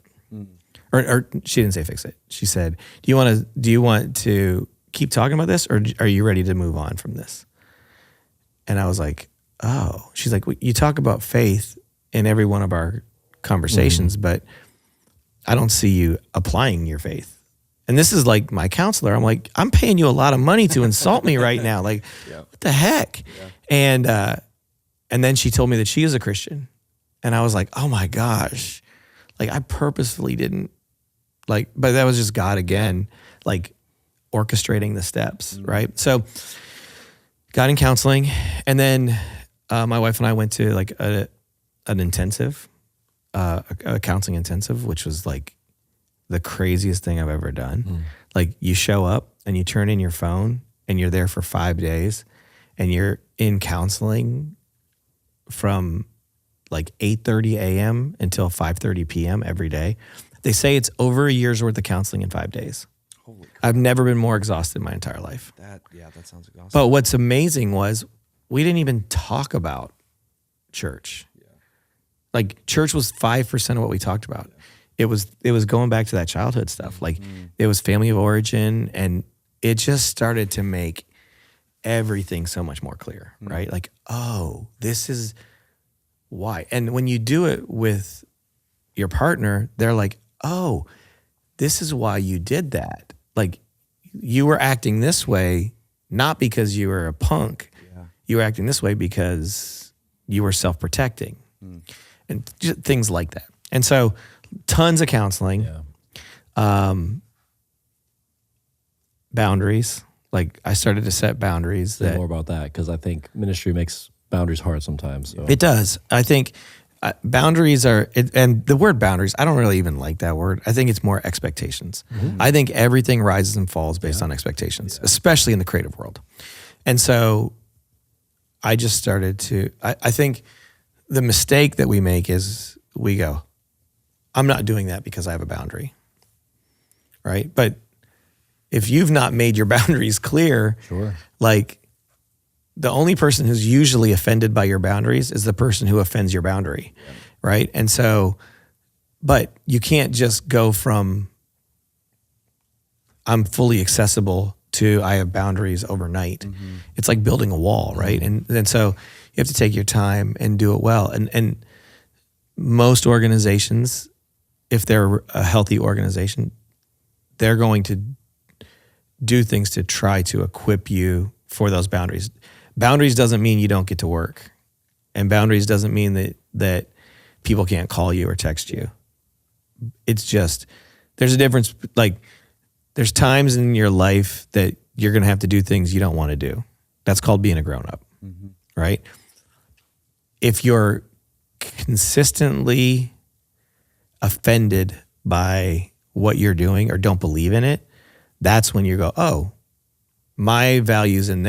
Or she didn't say fix it. She said, do you want to keep talking about this, or are you ready to move on from this? And I was like, oh. She's like, well, you talk about faith in every one of our conversations, but I don't see you applying your faith. And this is like my counselor. I'm like, I'm paying you a lot of money to insult me right now. Like, what the heck? Yeah. And then she told me that she is a Christian. And I was like, oh my gosh. Like, I purposefully didn't, like, but that was just God again, like, orchestrating the steps, right? So got in counseling, and then my wife and I went to, like, an intensive, a counseling intensive, which was like the craziest thing I've ever done. Like you show up and you turn in your phone and you're there for 5 days and you're in counseling from like 8:30 a.m. until 5:30 p.m. every day. They say it's over a year's worth of counseling in 5 days. Holy crap. I've never been more exhausted in my entire life. That sounds exhausting. But what's amazing was we didn't even talk about church. Yeah. Like church was 5% of what we talked about. Yeah. It was going back to that childhood stuff. Like it was family of origin, and it just started to make everything so much more clear, right? Like, oh, this is why. And when you do it with your partner, they're like, oh, this is why you did that. Like you were acting this way, not because you were a punk. Yeah. You were acting this way because you were self-protecting and just things like that. And so tons of counseling, boundaries. Like I started to set boundaries. Say more about that, because I think ministry makes boundaries hard sometimes. So. It does. I think boundaries and the word boundaries, I don't really even like that word. I think it's more expectations. I think everything rises and falls based on expectations, especially in the creative world. And so I just started to, I think the mistake that we make is we go, I'm not doing that because I have a boundary, right? But if you've not made your boundaries clear, like the only person who's usually offended by your boundaries is the person who offends your boundary, right? And so, but you can't just go from I'm fully accessible to I have boundaries overnight. It's like building a wall, right? And so you have to take your time and do it well. And most organizations, if they're a healthy organization, they're going to do things to try to equip you for those boundaries. Boundaries doesn't mean you don't get to work. And boundaries doesn't mean that people can't call you or text you. It's just, there's a difference. Like there's times in your life that you're going to have to do things you don't want to do. That's called being a grown-up, right? If you're consistently offended by what you're doing or don't believe in it, that's when you go, oh, my values and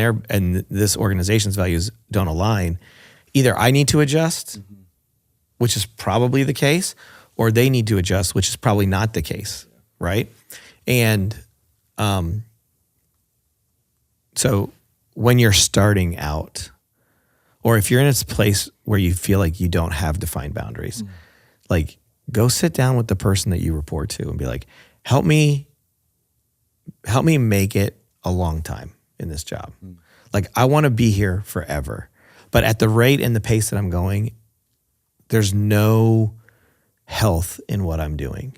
this organization's values don't align. Either I need to adjust, which is probably the case, or they need to adjust, which is probably not the case, right? And so when you're starting out, or if you're in a place where you feel like you don't have defined boundaries, like go sit down with the person that you report to and be like, help me make it a long time in this job. Like I want to be here forever, but at the rate and the pace that I'm going, there's no health in what I'm doing.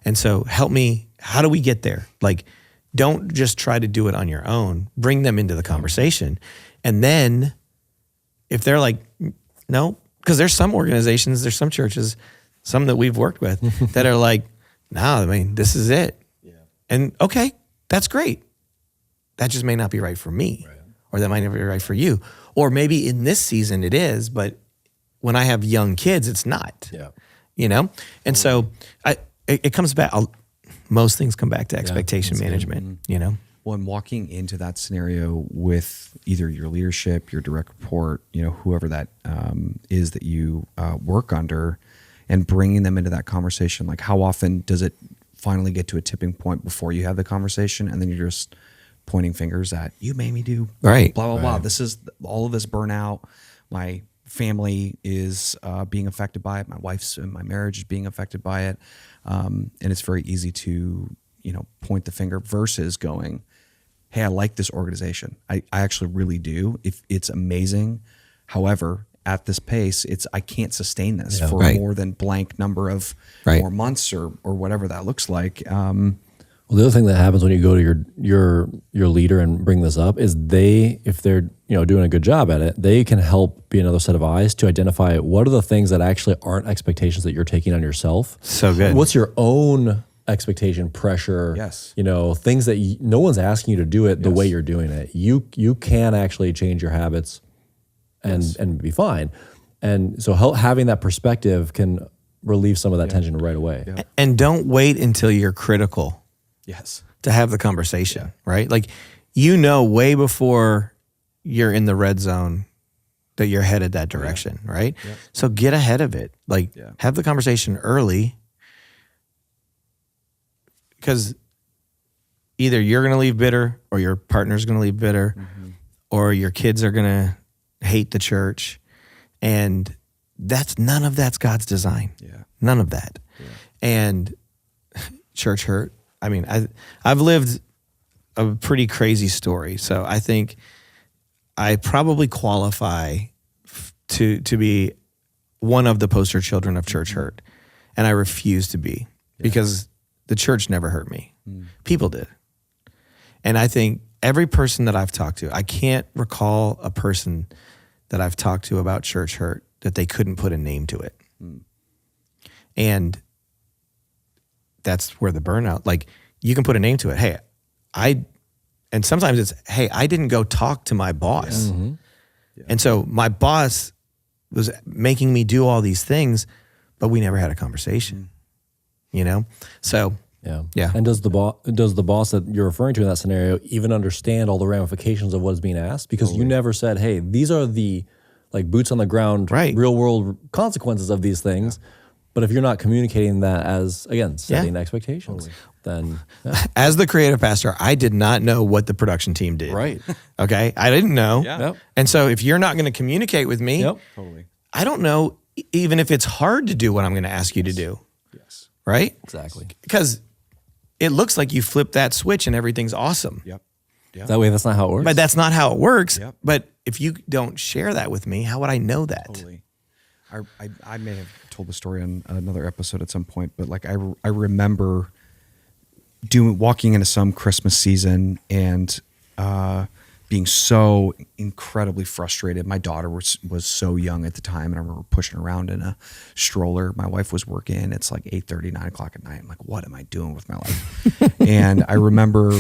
And so help me, how do we get there? Like, don't just try to do it on your own, bring them into the conversation. And then if they're like, no, because there's some organizations, there's some churches, some that we've worked with that are like, no, I mean, this is it. Yeah. And okay, that's great. That just may not be right for me, or that might not be right for you. Or maybe in this season it is, but when I have young kids, it's not, you know? And so it comes back, most things come back to expectation management, you know? Well, and walking into that scenario with either your leadership, your direct report, you know, whoever that is that you work under, and bringing them into that conversation, like how often does it finally get to a tipping point before you have the conversation, and then you're just pointing fingers at, you made me do blah, blah, blah. This is all of this burnout. My family is being affected by it. My wife's and my marriage is being affected by it. And it's very easy to, you know, point the finger versus going, hey, I like this organization. I actually really do. If it's amazing. However, at this pace, I can't sustain this for more than blank number of more months or whatever that looks like. Well, the other thing that happens when you go to your leader and bring this up is if they're doing a good job at it, they can help be another set of eyes to identify what are the things that actually aren't expectations that you're taking on yourself. So good. What's your own expectation, pressure? Yes. Things that no one's asking you to do it the way you're doing it. You can actually change your habits and be fine. And so having that perspective can relieve some of that tension right away. Yeah. And don't wait until you're critical Yes. to have the conversation, right? Like, way before you're in the red zone that you're headed that direction, right? Yeah. So get ahead of it. Like, have the conversation early, because either you're going to leave bitter, or your partner's going to leave bitter, or your kids are going to hate the church. And none of that's God's design. Yeah. None of that. Yeah. And church hurt. I mean, I've lived a pretty crazy story. So I think I probably qualify to be one of the poster children of church hurt. And I refuse to be, because the church never hurt me. People did. And I think every person that I've talked to, I can't recall a person that I've talked to about church hurt that they couldn't put a name to it. And that's where the burnout, like, you can put a name to it. Hey, and sometimes it's, hey, I didn't go talk to my boss. And so my boss was making me do all these things, but we never had a conversation, So yeah. And does the boss that you're referring to in that scenario even understand all the ramifications of what is being asked? Because you never said, hey, these are the boots on the ground, real world consequences of these things. But if you're not communicating that as, again, setting expectations, then... As the creative pastor, I did not know what the production team did. Right. Okay? I didn't know. Yep. And so if you're not going to communicate with me, I don't know even if it's hard to do what I'm going to ask you to do. Yes. Right? Exactly. Because it looks like you flip that switch and everything's awesome. Yep. That way, that's not how it works. But that's not how it works. Yep. But if you don't share that with me, how would I know that? Totally. I may have told the story on another episode at some point, but I remember walking into some Christmas season and being so incredibly frustrated. My daughter was so young at the time, and I remember pushing around in a stroller. My wife was working. It's like 8:30, 9 o'clock at night. I'm like, what am I doing with my life? And I remember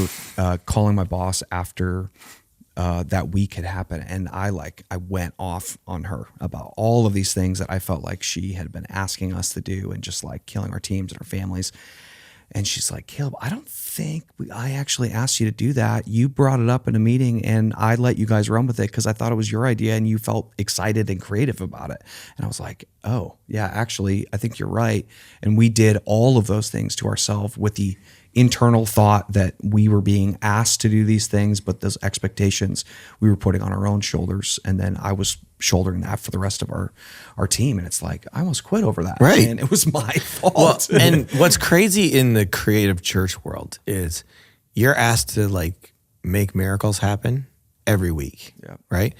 calling my boss after that week had happened, and I went off on her about all of these things that I felt like she had been asking us to do, and just killing our teams and our families. And she's like, Kaleb, I don't think I actually asked you to do that. You brought it up in a meeting, and I let you guys run with it because I thought it was your idea, and you felt excited and creative about it. And I was like, oh, yeah, actually, I think you're right. And we did all of those things to ourselves with the internal thought that we were being asked to do these things, but those expectations we were putting on our own shoulders. And then I was shouldering that for the rest of our team. And it's like, I almost quit over that. Right. And it was my fault. Well, and what's crazy in the creative church world is you're asked to make miracles happen every week. Yeah. Right.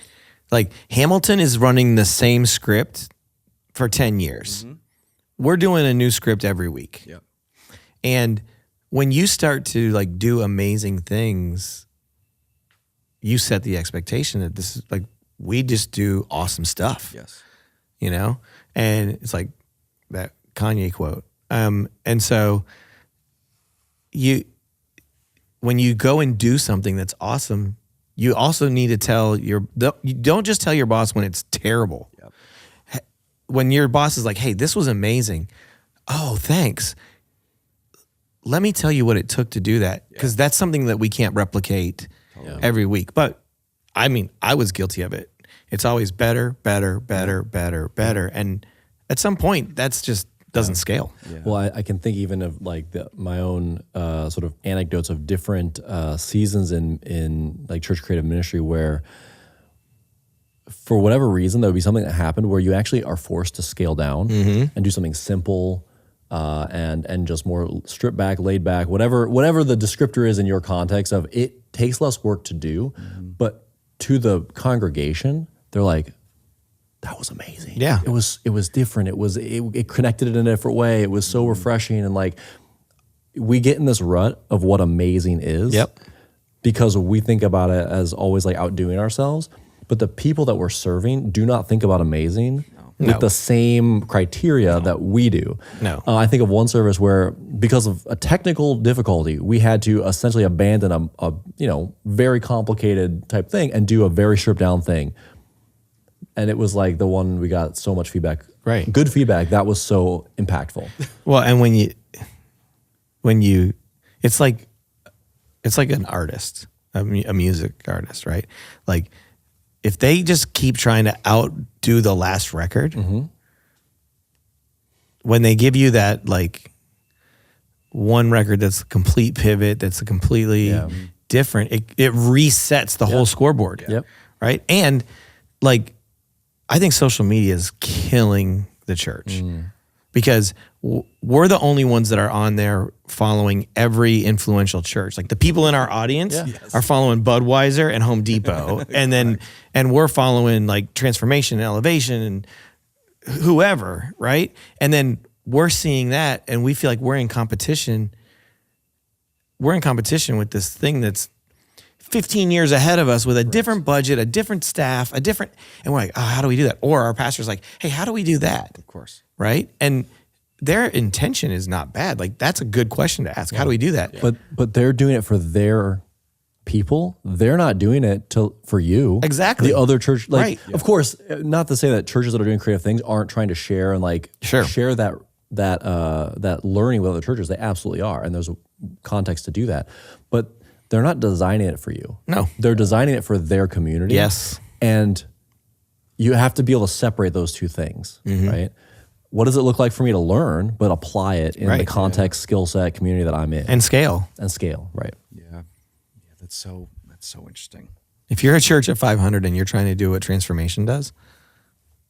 Like Hamilton is running the same script for 10 years. We're doing a new script every week. Yeah. And when you start to do amazing things, you set the expectation that this is we just do awesome stuff. Yes. And it's like that Kanye quote. And so when you go and do something that's awesome, you also need to you don't just tell your boss when it's terrible. Yep. When your boss is like, hey, this was amazing. Oh, thanks. Let me tell you what it took to do that, because that's something that we can't replicate every week. But I mean, I was guilty of it. It's always better, better, better, better, better. And at some point, that's just doesn't scale. Yeah. Well, I can think even of my own sort of anecdotes of different seasons in church creative ministry where, for whatever reason, there would be something that happened where you actually are forced to scale down and do something simple. And just more stripped back, laid back, whatever the descriptor is in your context of it takes less work to do, but to the congregation, they're like, that was amazing. Yeah. It was different. It connected it in a different way. It was so refreshing. And we get in this rut of what amazing is. Yep. Because we think about it as always outdoing ourselves, but the people that we're serving do not think about amazing with the same criteria that we do. No. I think of one service where, because of a technical difficulty, we had to essentially abandon a very complicated type thing and do a very stripped down thing. And it was the one we got so much feedback Right. Good feedback. That was so impactful. Well, and when you, it's like an artist, a music artist, right? Like if they just keep trying to outdo the last record, when they give you that like one record that's a complete pivot, that's a completely different, it resets the whole scoreboard. Yep. Right. And like, I think social media is killing the church because we're the only ones that are on there following every influential church. Like the people in our audience are following Budweiser and Home Depot, and we're following like Transformation and Elevation and whoever, right? And then we're seeing that, and we feel like we're in competition. We're in competition with this thing that's 15 years ahead of us with a different budget, a different staff, and we're like, oh, how do we do that? Or our pastor's like, hey, how do we do that? Of course. Right? And their intention is not bad. Like that's a good question to ask. How do we do that? But they're doing it for their people. They're not doing it for you. Exactly. The other church, like, Right. of course, not to say that churches that are doing creative things aren't trying to share and like share that learning with other churches. They absolutely are, and there's a context to do that. But they're not designing it for you. No. They're designing it for their community. Yes. And you have to be able to separate those two things, right? What does it look like for me to learn, but apply it in the context, skill set, community that I'm in? And scale. And scale, right. Yeah. That's so interesting. If you're a church at 500 and you're trying to do what Transformation does,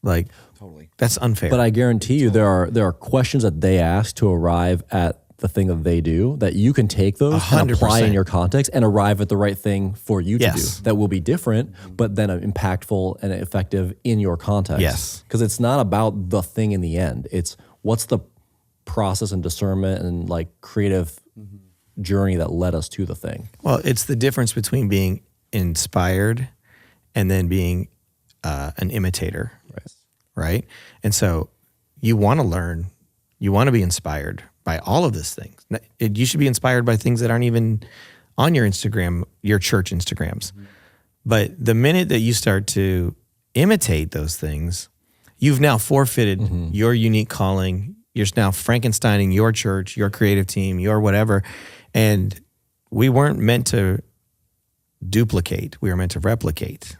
like Totally. that's unfair. But I guarantee you there are questions that they ask to arrive at the thing that they do that you can take those and apply in your context and arrive at the right thing for you to do that will be different, but then impactful and effective in your context. Yes. Because it's not about the thing in the end. It's what's the process and discernment and like creative journey that led us to the thing. Well, it's the difference between being inspired and then being an imitator. Right. And so you want to learn, you want to be inspired by all of these things. You should be inspired by things that aren't even on your Instagram, your church Instagrams. But the minute that you start to imitate those things, you've now forfeited your unique calling. You're now Frankensteining your church, your creative team, your whatever. And we weren't meant to duplicate. We were meant to replicate.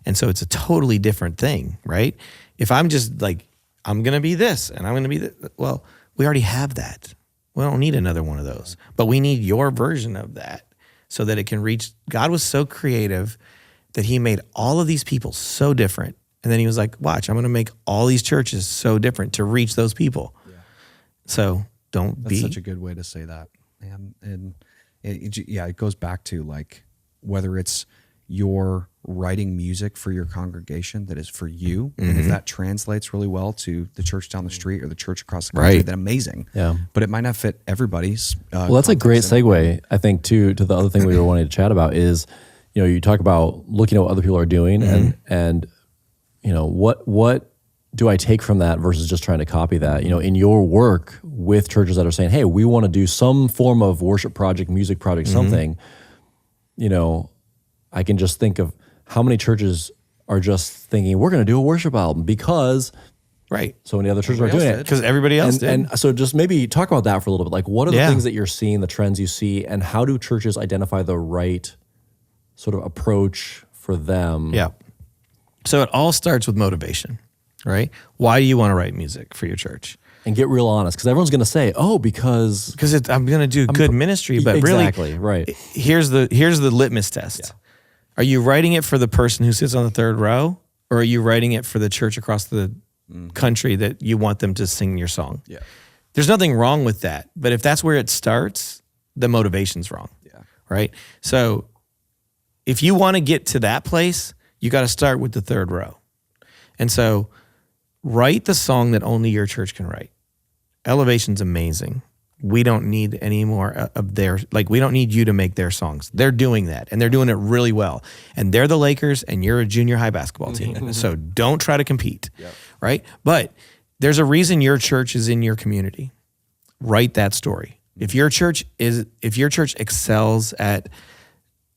And so it's a totally different thing, right? If I'm just like, I'm going to be this and I'm going to be this. Well, we already have that. We don't need another one of those. But we need your version of that so that it can reach. God was so creative that he made all of these people so different. And then he was like, watch, I'm going to make all these churches so different to reach those people. Yeah. So That's such a good way to say that. And it goes back to like whether it's you're writing music for your congregation that is for you, and if that translates really well to the church down the street or the church across the country, then amazing. Yeah. But it might not fit everybody's. Well, that's a great segue, I think, to the other thing we were wanting to chat about is, you know, you talk about looking at what other people are doing and you know, what do I take from that versus just trying to copy that? You know, in your work with churches that are saying, hey, we want to do some form of worship project, music project, something, you know, I can just think of how many churches are just thinking, we're going to do a worship album because so many other churches are doing it. Because everybody else did. And so just maybe talk about that for a little bit. Like, what are the things that you're seeing, the trends you see, and how do churches identify the right sort of approach for them? Yeah. So it all starts with motivation, right? Why do you want to write music for your church? And get real honest, because everyone's going to say, "Oh, because I'm going to do good ministry." But exactly, right. Here's the litmus test. Yeah. Are you writing it for the person who sits on the third row, or are you writing it for the church across the country that you want them to sing your song? Yeah. There's nothing wrong with that, but if that's where it starts, the motivation's wrong. Yeah. Right. So if you want to get to that place, you got to start with the third row, and so write the song that only your church can write. Elevation's amazing. We don't need any more of their, like, we don't need you to make their songs. They're doing that, and they're doing it really well. And they're the Lakers, and you're a junior high basketball team. So don't try to compete, right? But there's a reason your church is in your community. Write that story. If your church excels at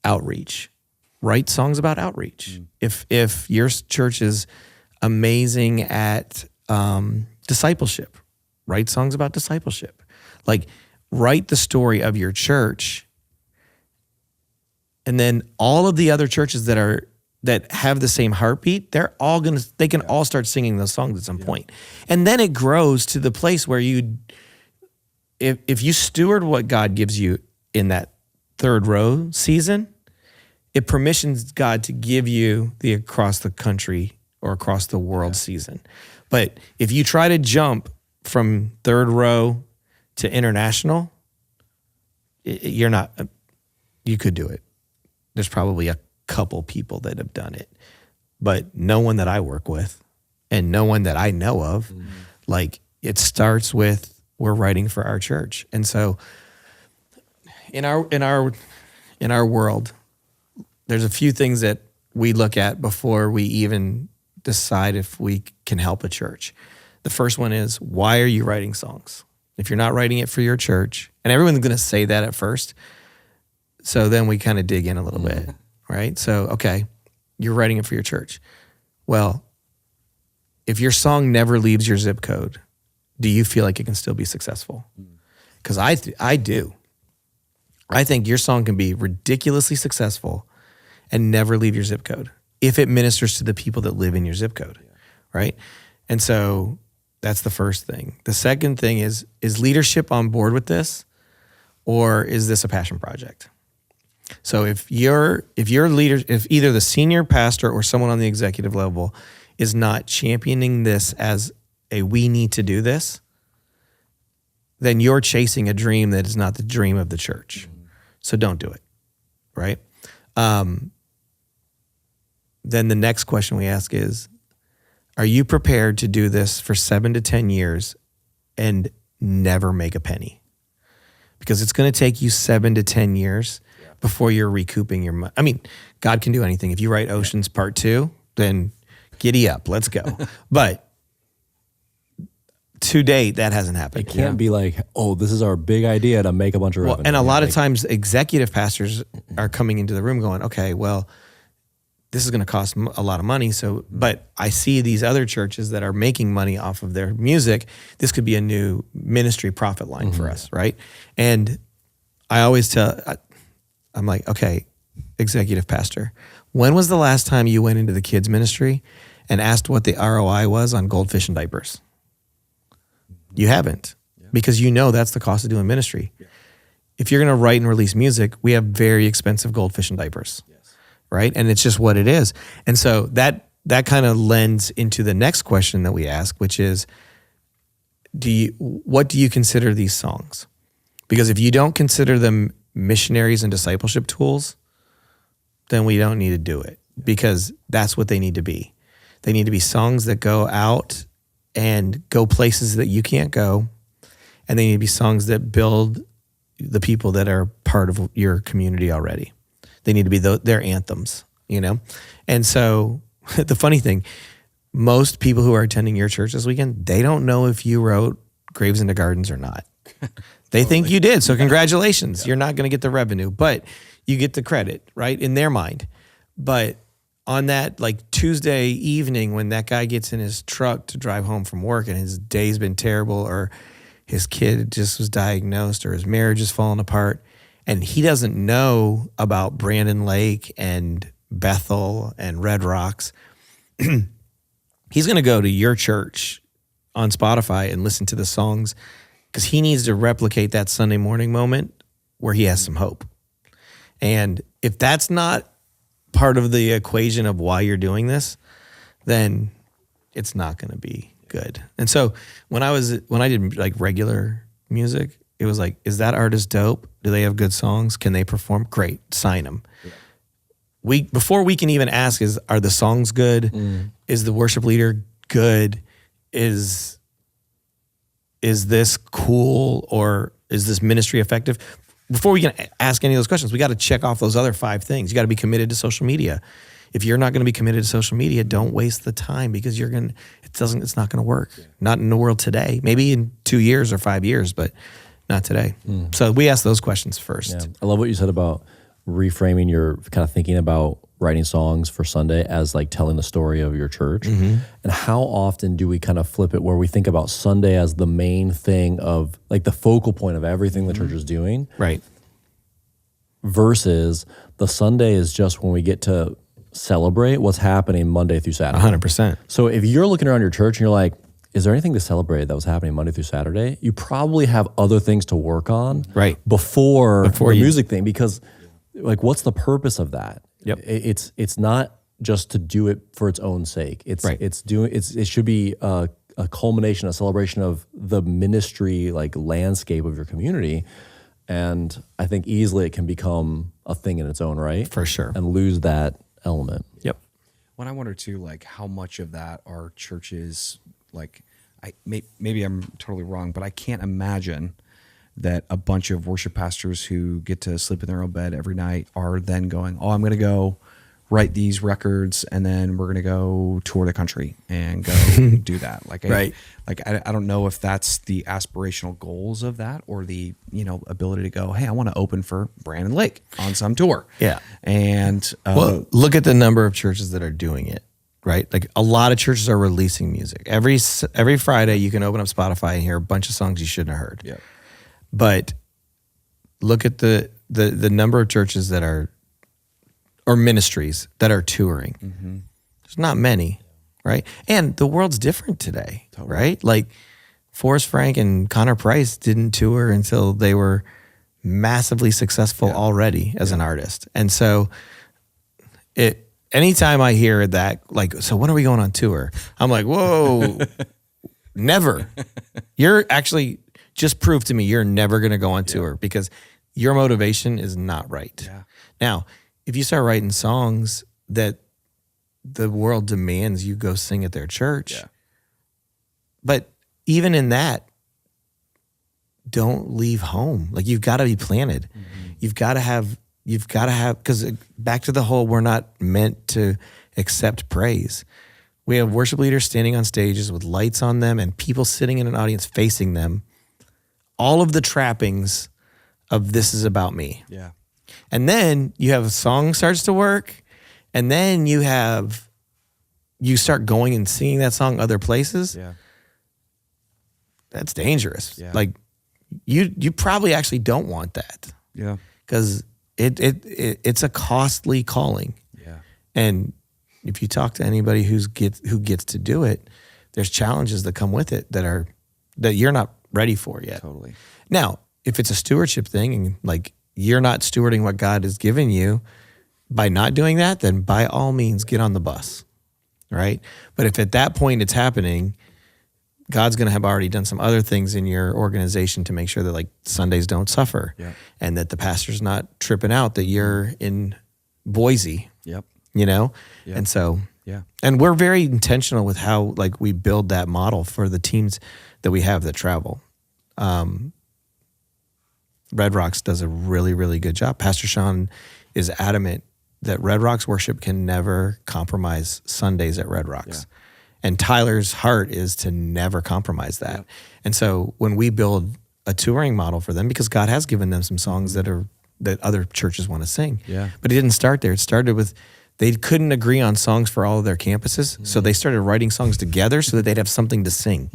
outreach, write songs about outreach. If your church is amazing at discipleship. Write songs about discipleship. Like, write the story of your church. And then all of the other churches that have the same heartbeat, they can all start singing those songs at some point. And then it grows to the place where if you steward what God gives you in that third row season, it permissions God to give you the across the country or across the world season. But if you try to jump from third row to international, you're not, you could do it. There's probably a couple people that have done it, but no one that I work with and no one that I know of. Like, it starts with, we're writing for our church. And so in our world, there's a few things that we look at before we even decide if we can help a church. The first one is, why are you writing songs? If you're not writing it for your church, and everyone's going to say that at first, so then we kind of dig in a little bit, right? So, okay, you're writing it for your church. Well, if your song never leaves your zip code, do you feel like it can still be successful? Because I do. I think your song can be ridiculously successful and never leave your zip code if it ministers to the people that live in your zip code, right? And so that's the first thing. The second thing is leadership on board with this, or is this a passion project? So if either the senior pastor or someone on the executive level is not championing this as we need to do this, then you're chasing a dream that is not the dream of the church. So don't do it, right? Then the next question we ask is, are you prepared to do this for 7 to 10 years and never make a penny? Because it's going to take you 7 to 10 years before you're recouping your money. I mean, God can do anything. If you write Oceans Part 2, then giddy up, let's go. But to date, that hasn't happened. It can't be like, oh, this is our big idea to make a bunch of revenue. And a lot of times executive pastors are coming into the room going, okay, well, this is going to cost a lot of money. So, but I see these other churches that are making money off of their music. This could be a new ministry profit line for us, right? And I always I'm like, okay, executive pastor, when was the last time you went into the kids ministry and asked what the ROI was on goldfish and diapers? You haven't, because you know that's the cost of doing ministry. If you're going to write and release music, we have very expensive goldfish and diapers. Right? And it's just what it is. And so that kind of lends into the next question that we ask, which is, what do you consider these songs? Because if you don't consider them missionaries and discipleship tools, then we don't need to do it, because that's what they need to be. They need to be songs that go out and go places that you can't go. And they need to be songs that build the people that are part of your community already. They need to be their anthems, you know? And so the funny thing, most people who are attending your church this weekend, they don't know if you wrote Graves into Gardens or not. They think you did. So congratulations. You're not going to get the revenue, but you get the credit, right? In their mind. But on that like Tuesday evening, when that guy gets in his truck to drive home from work and his day's been terrible, or his kid just was diagnosed, or his marriage is falling apart, and he doesn't know about Brandon Lake and Bethel and Red Rocks, he's going to go to your church on Spotify and listen to the songs, because he needs to replicate that Sunday morning moment where he has some hope. And if that's not part of the equation of why you're doing this, then it's not going to be good. And so when I did like regular music, it was like, is that artist dope? Do they have good songs? Can they perform? Great, sign them. Yeah. Before we can even ask, are the songs good? Is the worship leader good? Is this cool, or is this ministry effective? Before we can ask any of those questions, we got to check off those other 5 things. You got to be committed to social media. If you're not going to be committed to social media, don't waste the time, because it's not going to work. Yeah. Not in the world today. Maybe in 2 years or 5 years, but not today. So we ask those questions first. Yeah. I love what you said about reframing your kind of thinking about writing songs for Sunday as like telling the story of your church? And how often do we kind of flip it where we think about Sunday as the main thing of like the focal point of everything the church is doing? Right. Versus the Sunday is just when we get to celebrate what's happening Monday through Saturday. 100%. So if you're looking around your church and you're like, is there anything to celebrate that was happening Monday through Saturday? You probably have other things to work on before the music thing, because like, what's the purpose of that? Yep. It's not just to do it for its own sake. It should be a culmination, a celebration of the ministry like landscape of your community. And I think easily it can become a thing in its own right. For sure. And lose that element. Yep. When I wonder too, like how much of that our churches, like maybe I'm totally wrong, but I can't imagine that a bunch of worship pastors who get to sleep in their own bed every night are then going, oh, I'm going to go write these records and then we're going to go tour the country and go do that. Like, I don't know if that's the aspirational goals of that or the, ability to go, hey, I want to open for Brandon Lake on some tour. Yeah. And, well, look at the number of churches that are doing it, right? Like a lot of churches are releasing music. Every Friday you can open up Spotify and hear a bunch of songs you shouldn't have heard. Yeah. But look at the number of churches that are, or ministries that are touring. There's not many, right? And the world's different today, right? Like Forrest Frank and Connor Price didn't tour until they were massively successful already as an artist. And so anytime I hear that, like, so when are we going on tour? I'm like, whoa, never. You're actually just proved to me you're never going to go on tour because your motivation is not right. Yeah. Now, if you start writing songs that the world demands you go sing at their church, but even in that, don't leave home. Like you've got to be planted. You've got to have, because back to the whole, we're not meant to accept praise. We have worship leaders standing on stages with lights on them and people sitting in an audience facing them. All of the trappings of this is about me. Yeah. And then you have a song starts to work, and then you start going and singing that song other places. Yeah. That's dangerous. Yeah. Like you probably actually don't want that. Yeah. Because it's a costly calling. Yeah. And if you talk to anybody who gets to do it, there's challenges that come with it that you're not ready for yet. Totally. Now, if it's a stewardship thing and like you're not stewarding what God has given you by not doing that, then by all means get on the bus, right? But if at that point it's happening, God's going to have already done some other things in your organization to make sure that like Sundays don't suffer and that the pastor's not tripping out that you're in Boise, Yep. And so, and we're very intentional with how like we build that model for the teams that we have that travel. Red Rocks does a really, really good job. Pastor Sean is adamant that Red Rocks worship can never compromise Sundays at Red Rocks. Yeah. And Tyler's heart is to never compromise that. Yeah. And so when we build a touring model for them, because God has given them some songs that other churches want to sing. Yeah. But it didn't start there. It started with they couldn't agree on songs for all of their campuses, so they started writing songs together so that they'd have something to sing.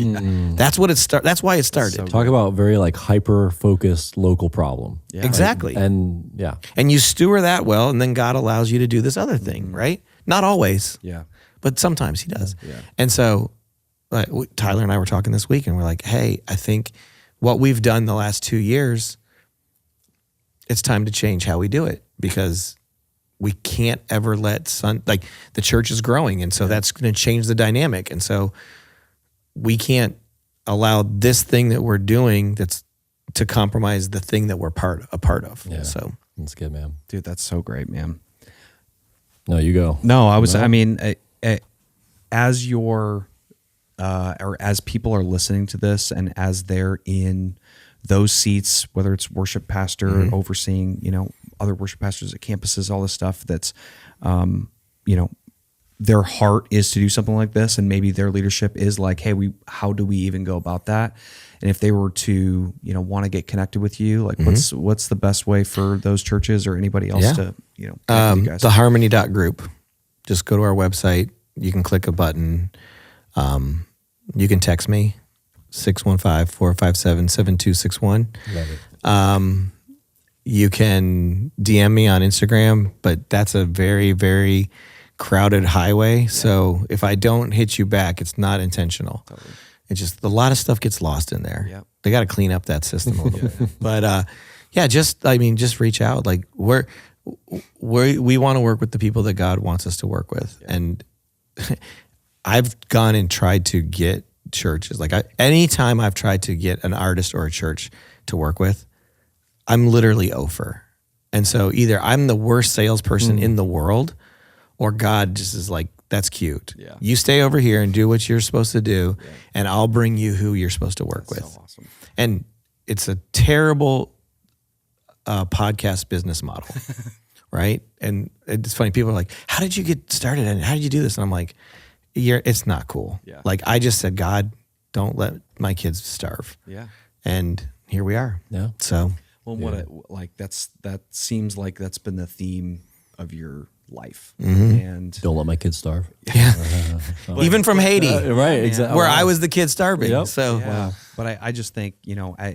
That's what That's why it started. So talk about very like hyper focused local problem. Yeah. Exactly. And you steward that well, and then God allows you to do this other thing, right? Not always. Yeah. But sometimes he does. Yeah. And so Tyler and I were talking this week, and we're like, hey, I think what we've done the last 2 years, it's time to change how we do it, because we can't ever let the church is growing. And so that's going to change the dynamic. And so we can't allow this thing that we're doing that's to compromise the thing that we're a part of. Yeah. So that's good, man. Dude, that's so great, man. No, you go. No, I mean, as or as people are listening to this and as they're in those seats, whether it's worship pastor, overseeing, other worship pastors at campuses, all this stuff that's, their heart is to do something like this, and maybe their leadership is like, hey, how do we even go about that? And if they were to, want to get connected with you, like what's the best way for those churches or anybody else to, connect with you guys? The harmony.group. Just go to our website. You can click a button. You can text me, 615-457-7261. Love it. You can DM me on Instagram, but that's a very, very crowded highway. Yeah. So if I don't hit you back, it's not intentional. Totally. It's just a lot of stuff gets lost in there. Yep. They got to clean up that system a little bit. But just reach out. Like we want to work with the people that God wants us to work with. Yeah. And I've gone and tried to get churches. Like anytime I've tried to get an artist or a church to work with, I'm literally over. And so either I'm the worst salesperson in the world, or God just is like, that's cute. Yeah. You stay over here and do what you're supposed to do, and I'll bring you who you're supposed to work with. So awesome. And it's a terrible podcast business model, right? And it's funny. People are like, how did you get started? And how did you do this? And I'm like, it's not cool. Yeah. Like I just said, God, don't let my kids starve. Yeah. And here we are. Yeah. So. Well, that seems like that's been the theme of your life. Mm-hmm. And don't let my kids starve. Yeah. Even from Haiti. Right. Exactly. Where I was the kid starving. Yep. So, wow. But I just think,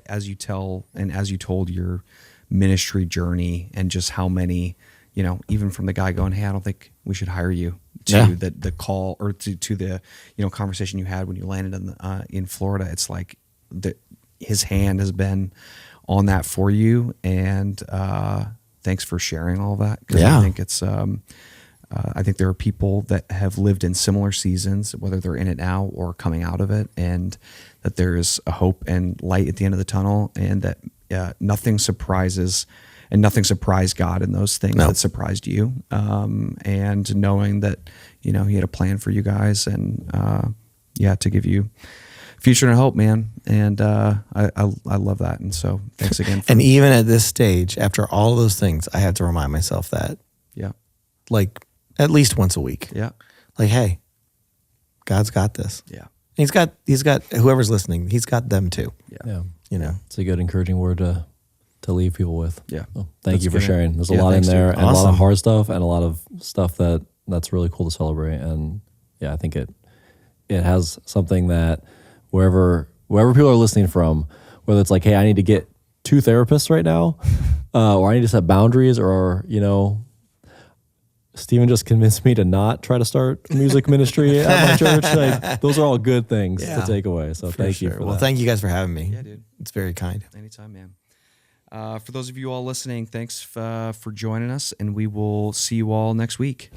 as you tell, and as you told your ministry journey and just how many, even from the guy going, hey, I don't think we should hire you, to the call or to the, conversation you had when you landed in Florida. It's like his hand has been on that for you, and thanks for sharing all that. I think it's I think there are people that have lived in similar seasons, whether they're in it now or coming out of it, and that there is a hope and light at the end of the tunnel, and that nothing surprises and nothing surprised God in those things that surprised you, and knowing that He had a plan for you guys, and to give you future and hope, man. And I love that. And so thanks again. And even at this stage, after all of those things, I have to remind myself that, like at least once a week. Yeah. Like, hey, God's got this. Yeah. He's got whoever's listening, He's got them too. Yeah. It's a good encouraging word to leave people with. Yeah. So thank you for sharing. There's a lot in there, and a lot of hard stuff, and a lot of stuff that's really cool to celebrate. And I think it has something that wherever people are listening from, whether it's like, hey, I need to get 2 therapists right now, or I need to set boundaries, or, Stephen just convinced me to not try to start a music ministry at my church. Like, those are all good things to take away. So thank you for that. Well, thank you guys for having me. Yeah, dude. It's very kind. Anytime, man. For those of you all listening, thanks for joining us, and we will see you all next week.